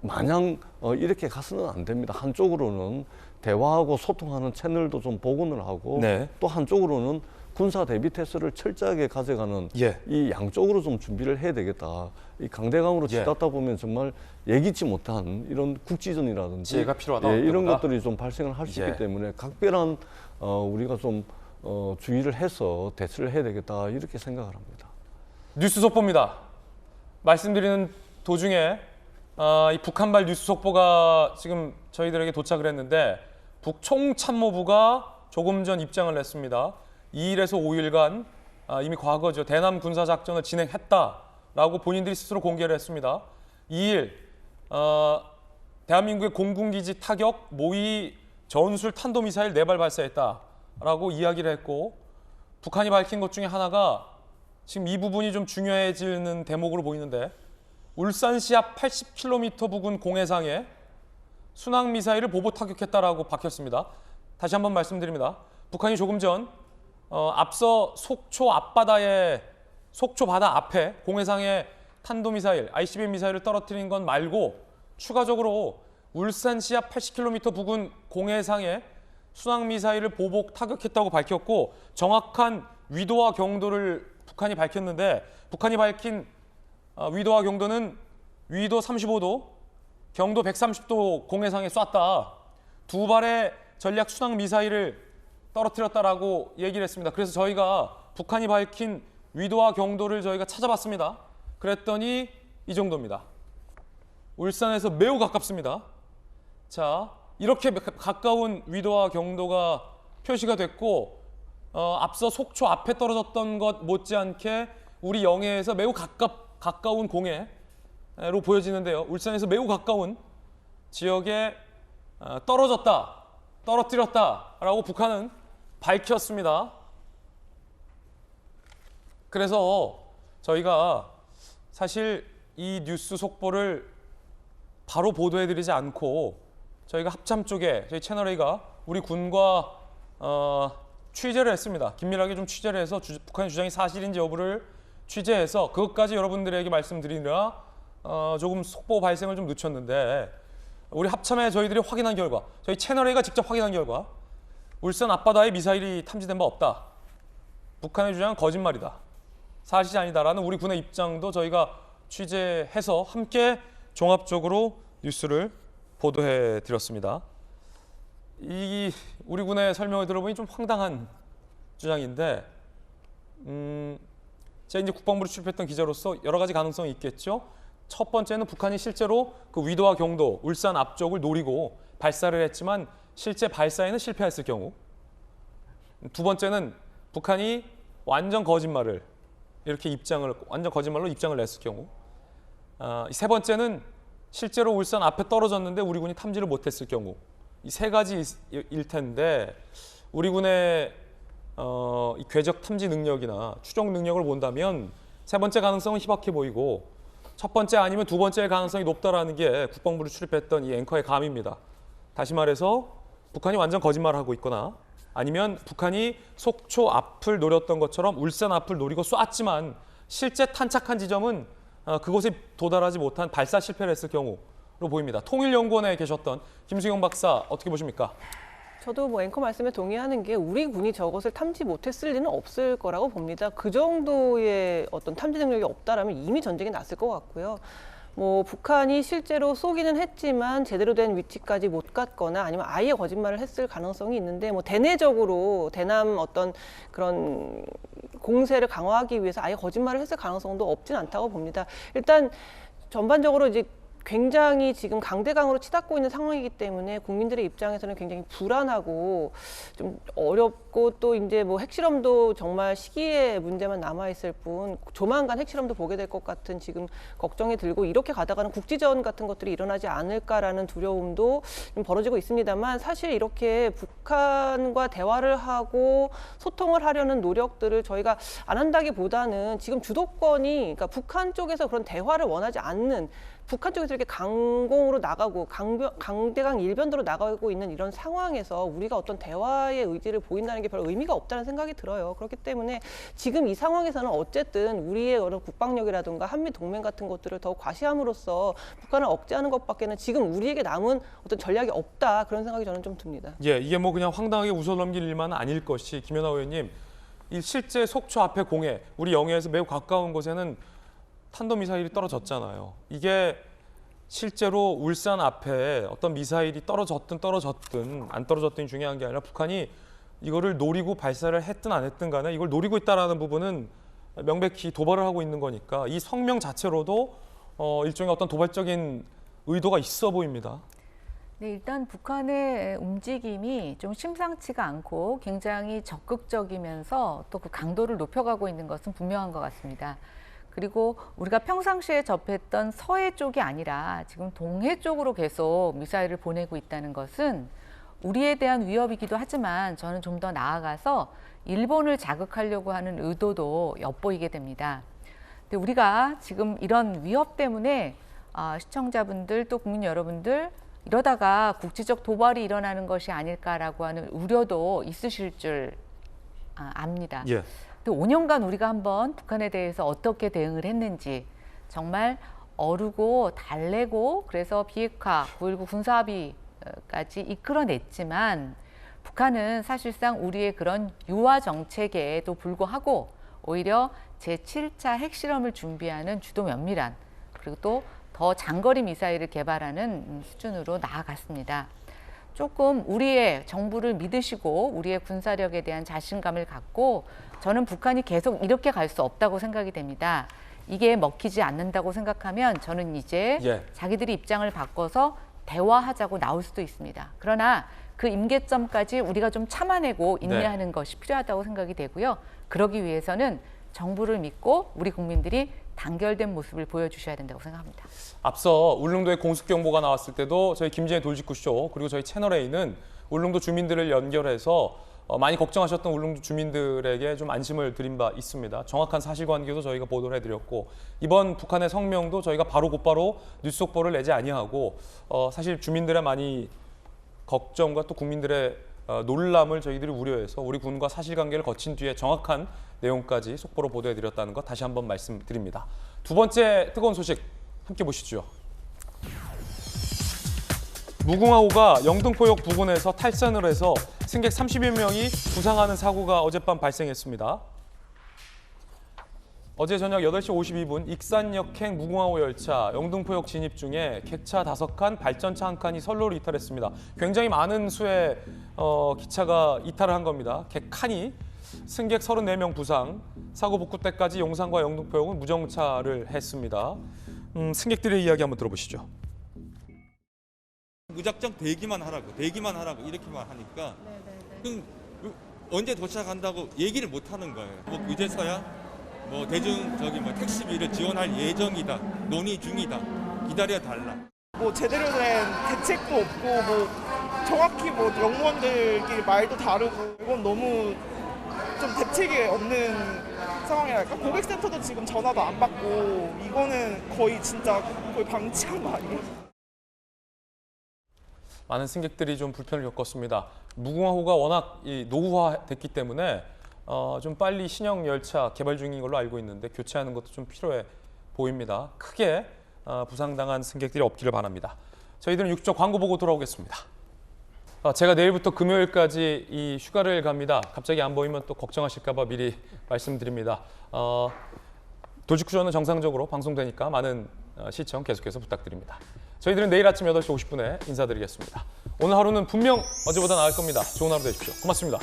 Speaker 5: 마냥 이렇게 가서는 안 됩니다. 한쪽으로는 대화하고 소통하는 채널도 좀 복원을 하고
Speaker 1: 네.
Speaker 5: 또 한쪽으로는 군사 대비 태세를 철저하게 가져가는 이 양쪽으로 좀 준비를 해야 되겠다. 이 강대강으로 치닫다 보면 정말 예기치 못한 이런 국지전이라든지
Speaker 1: 지혜가 필요하다.
Speaker 5: 이런 것들이 좀 발생을 할 수 있기 때문에 각별한 우리가 좀 주의를 해서 대처를 해야 되겠다 이렇게 생각을 합니다.
Speaker 1: 뉴스 속보입니다. 말씀드리는 도중에 이 북한발 뉴스 속보가 지금 저희들에게 도착을 했는데 북총참모부가 조금 전 입장을 냈습니다. 2일에서 5일간 이미 과거죠. 대남 군사작전을 진행했다라고 본인들이 스스로 공개를 했습니다. 2일 대한민국의 공군기지 타격, 모의 전술 탄도미사일 4발 발사했다라고 이야기를 했고 북한이 밝힌 것 중에 하나가 지금 이 부분이 좀 중요해지는 대목으로 보이는데 울산시 앞 80km 부근 공해상에 순항미사일을 보보 타격했다라고 밝혔습니다. 다시 한번 말씀드립니다. 북한이 조금 전 앞서 속초 바다 앞에 공해상에 탄도미사일, ICBM 미사일을 떨어뜨린 건 말고 추가적으로 울산시 앞 80km 부근 공해상에 순항미사일을 보복 타격했다고 밝혔고 정확한 위도와 경도를 북한이 밝혔는데 북한이 밝힌 위도와 경도는 위도 35도, 경도 130도 공해상에 쐈다. 2발의 전략 순항 미사일을 떨어뜨렸다라고 얘기를 했습니다. 그래서 저희가 북한이 밝힌 위도와 경도를 저희가 찾아봤습니다. 그랬더니 이 정도입니다. 울산에서 매우 가깝습니다. 자, 이렇게 가까운 위도와 경도가 표시가 됐고 앞서 속초 앞에 떨어졌던 것 못지않게 우리 영해에서 매우 가까운 공해로 보여지는데요. 울산에서 매우 가까운 지역에 떨어뜨렸다라고 북한은 밝혔습니다. 그래서 저희가 사실 이 뉴스 속보를 바로 보도해드리지 않고 저희가 합참 쪽에 저희 채널A가 우리 군과 취재를 했습니다. 긴밀하게 좀 취재를 해서 북한의 주장이 사실인지 여부를 취재해서 그것까지 여러분들에게 말씀드리느라 조금 속보 발생을 좀 늦췄는데 우리 합참에 저희들이 확인한 결과, 저희 채널A가 직접 확인한 결과 울산 앞바다에 미사일이 탐지된 바 없다. 북한의 주장은 거짓말이다. 사실이 아니다라는 우리 군의 입장도 저희가 취재해서 함께 종합적으로 뉴스를 보도해 드렸습니다. 이 우리 군의 설명을 들어보니 좀 황당한 주장인데 제가 이제 국방부를 출입했던 기자로서 여러 가지 가능성이 있겠죠. 첫 번째는 북한이 실제로 그 위도와 경도, 울산 앞쪽을 노리고 발사를 했지만 실제 발사에는 실패했을 경우. 두 번째는 북한이 완전 거짓말로 입장을 냈을 경우. 세 번째는 실제로 울산 앞에 떨어졌는데 우리 군이 탐지를 못했을 경우. 이 세 가지일 텐데 우리 군의 이 궤적 탐지 능력이나 추적 능력을 본다면 세 번째 가능성은 희박해 보이고 첫 번째 아니면 두 번째의 가능성이 높다라는 게 국방부를 출입했던 이 앵커의 감입니다. 다시 말해서 북한이 완전 거짓말을 하고 있거나 아니면 북한이 속초 앞을 노렸던 것처럼 울산 앞을 노리고 쐈지만 실제 탄착한 지점은 그곳에 도달하지 못한 발사 실패를 했을 경우로 보입니다. 통일연구원에 계셨던 김수경 박사 어떻게 보십니까?
Speaker 2: 저도 뭐 앵커 말씀에 동의하는 게 우리 군이 저것을 탐지 못했을 리는 없을 거라고 봅니다. 그 정도의 어떤 탐지 능력이 없다라면 이미 전쟁이 났을 것 같고요. 뭐 북한이 실제로 쏘기는 했지만 제대로 된 위치까지 못 갔거나 아니면 아예 거짓말을 했을 가능성이 있는데 뭐 대내적으로 대남 어떤 그런 공세를 강화하기 위해서 아예 거짓말을 했을 가능성도 없진 않다고 봅니다. 일단 전반적으로 이제 굉장히 지금 강대강으로 치닫고 있는 상황이기 때문에 국민들의 입장에서는 굉장히 불안하고 좀 어렵고 또 이제 뭐 핵실험도 정말 시기의 문제만 남아있을 뿐 조만간 핵실험도 보게 될 것 같은 지금 걱정이 들고 이렇게 가다가는 국지전 같은 것들이 일어나지 않을까라는 두려움도 좀 벌어지고 있습니다만 사실 이렇게 북한과 대화를 하고 소통을 하려는 노력들을 저희가 안 한다기보다는 지금 주도권이 그러니까 북한 쪽에서 그런 대화를 원하지 않는 북한 쪽에서 이렇게 강공으로 나가고 강대강 일변도로 나가고 있는 이런 상황에서 우리가 어떤 대화의 의지를 보인다는 게 별 의미가 없다는 생각이 들어요. 그렇기 때문에 지금 이 상황에서는 어쨌든 우리의 어떤 국방력이라든가 한미 동맹 같은 것들을 더 과시함으로써 북한을 억제하는 것밖에는 지금 우리에게 남은 어떤 전략이 없다 그런 생각이 저는 좀 듭니다.
Speaker 1: 예, 이게 뭐 그냥 황당하게 웃어넘길 일만은 아닐 것이 김연아 의원님, 이 실제 속초 앞에 공해 우리 영해에서 매우 가까운 곳에는 탄도미사일이 떨어졌잖아요. 이게 실제로 울산 앞에 어떤 미사일이 떨어졌든 안 떨어졌든 중요한 게 아니라 북한이 이거를 노리고 발사를 했든 안 했든 간에 이걸 노리고 있다는 부분은 명백히 도발을 하고 있는 거니까 이 성명 자체로도 일종의 어떤 도발적인 의도가 있어 보입니다.
Speaker 4: 네, 일단 북한의 움직임이 좀 심상치가 않고 굉장히 적극적이면서 또 그 강도를 높여가고 있는 것은 분명한 것 같습니다. 그리고 우리가 평상시에 접했던 서해 쪽이 아니라 지금 동해 쪽으로 계속 미사일을 보내고 있다는 것은 우리에 대한 위협이기도 하지만 저는 좀 더 나아가서 일본을 자극하려고 하는 의도도 엿보이게 됩니다. 근데 우리가 지금 이런 위협 때문에 시청자분들 또 국민 여러분들 이러다가 국지적 도발이 일어나는 것이 아닐까라고 하는 우려도 있으실 줄 압니다.
Speaker 1: 예.
Speaker 4: 또 5년간 우리가 한번 북한에 대해서 어떻게 대응을 했는지 정말 어르고 달래고 그래서 비핵화, 9.19 군사합의까지 이끌어냈지만 북한은 사실상 우리의 그런 유화 정책에도 불구하고 오히려 제7차 핵실험을 준비하는 주도 면밀한 그리고 또 더 장거리 미사일을 개발하는 수준으로 나아갔습니다. 조금 우리의 정부를 믿으시고 우리의 군사력에 대한 자신감을 갖고 저는 북한이 계속 이렇게 갈 수 없다고 생각이 됩니다. 이게 먹히지 않는다고 생각하면 저는 이제 자기들이 입장을 바꿔서 대화하자고 나올 수도 있습니다. 그러나 그 임계점까지 우리가 좀 참아내고 인내하는 것이 필요하다고 생각이 되고요. 그러기 위해서는 정부를 믿고 우리 국민들이 단결된 모습을 보여주셔야 된다고 생각합니다.
Speaker 1: 앞서 울릉도에 공습경보가 나왔을 때도 저희 김진애 돌직구쇼 그리고 저희 채널A는 울릉도 주민들을 연결해서 많이 걱정하셨던 울릉도 주민들에게 좀 안심을 드린 바 있습니다. 정확한 사실관계도 저희가 보도를 해드렸고 이번 북한의 성명도 저희가 바로 곧바로 뉴스 속보를 내지 아니하고 사실 주민들의 많이 걱정과 또 국민들의 놀람을 저희들이 우려해서 우리 군과 사실관계를 거친 뒤에 정확한 내용까지 속보로 보도해드렸다는 것 다시 한번 말씀드립니다. 두 번째 뜨거운 소식 함께 보시죠. 무궁화호가 영등포역 부근에서 탈선을 해서 승객 30여 명이 부상하는 사고가 어젯밤 발생했습니다. 어제 저녁 8시 52분 익산역행 무궁화호 열차 영등포역 진입 중에 객차 5칸, 발전차 1칸이 선로로 이탈했습니다. 굉장히 많은 수의 기차가 이탈을 한 겁니다. 객칸이 승객 34명 부상, 사고 복구 때까지 용산과 영등포역은 무정차를 했습니다. 승객들의 이야기 한번 들어보시죠.
Speaker 10: 무작정 대기만 하라고 이렇게만 하니까 그럼 언제 도착한다고 얘기를 못 하는 거예요. 뭐 이제서야 뭐 대중 택시비를 지원할 예정이다, 논의 중이다, 기다려 달라.
Speaker 11: 뭐 제대로 된 대책도 없고 뭐 정확히 뭐 영무원들끼리 말도 다르고 이건 너무 좀 대책이 없는 상황이랄까. 고객센터도 지금 전화도 안 받고 이거는 거의 진짜 거의 방치한 거 아니에요?
Speaker 1: 많은 승객들이 좀 불편을 겪었습니다. 무궁화호가 워낙 노후화됐기 때문에 좀 빨리 신형 열차 개발 중인 걸로 알고 있는데 교체하는 것도 좀 필요해 보입니다. 크게 부상당한 승객들이 없기를 바랍니다. 저희들은 6조 광고 보고 돌아오겠습니다. 제가 내일부터 금요일까지 이 휴가를 갑니다. 갑자기 안 보이면 또 걱정하실까 봐 미리 말씀드립니다. 돌직구쇼는 정상적으로 방송되니까 많은 시청 계속해서 부탁드립니다. 저희들은 내일 아침 8시 50분에 인사드리겠습니다. 오늘 하루는 분명 어제보다 나을 겁니다. 좋은 하루 되십시오. 고맙습니다.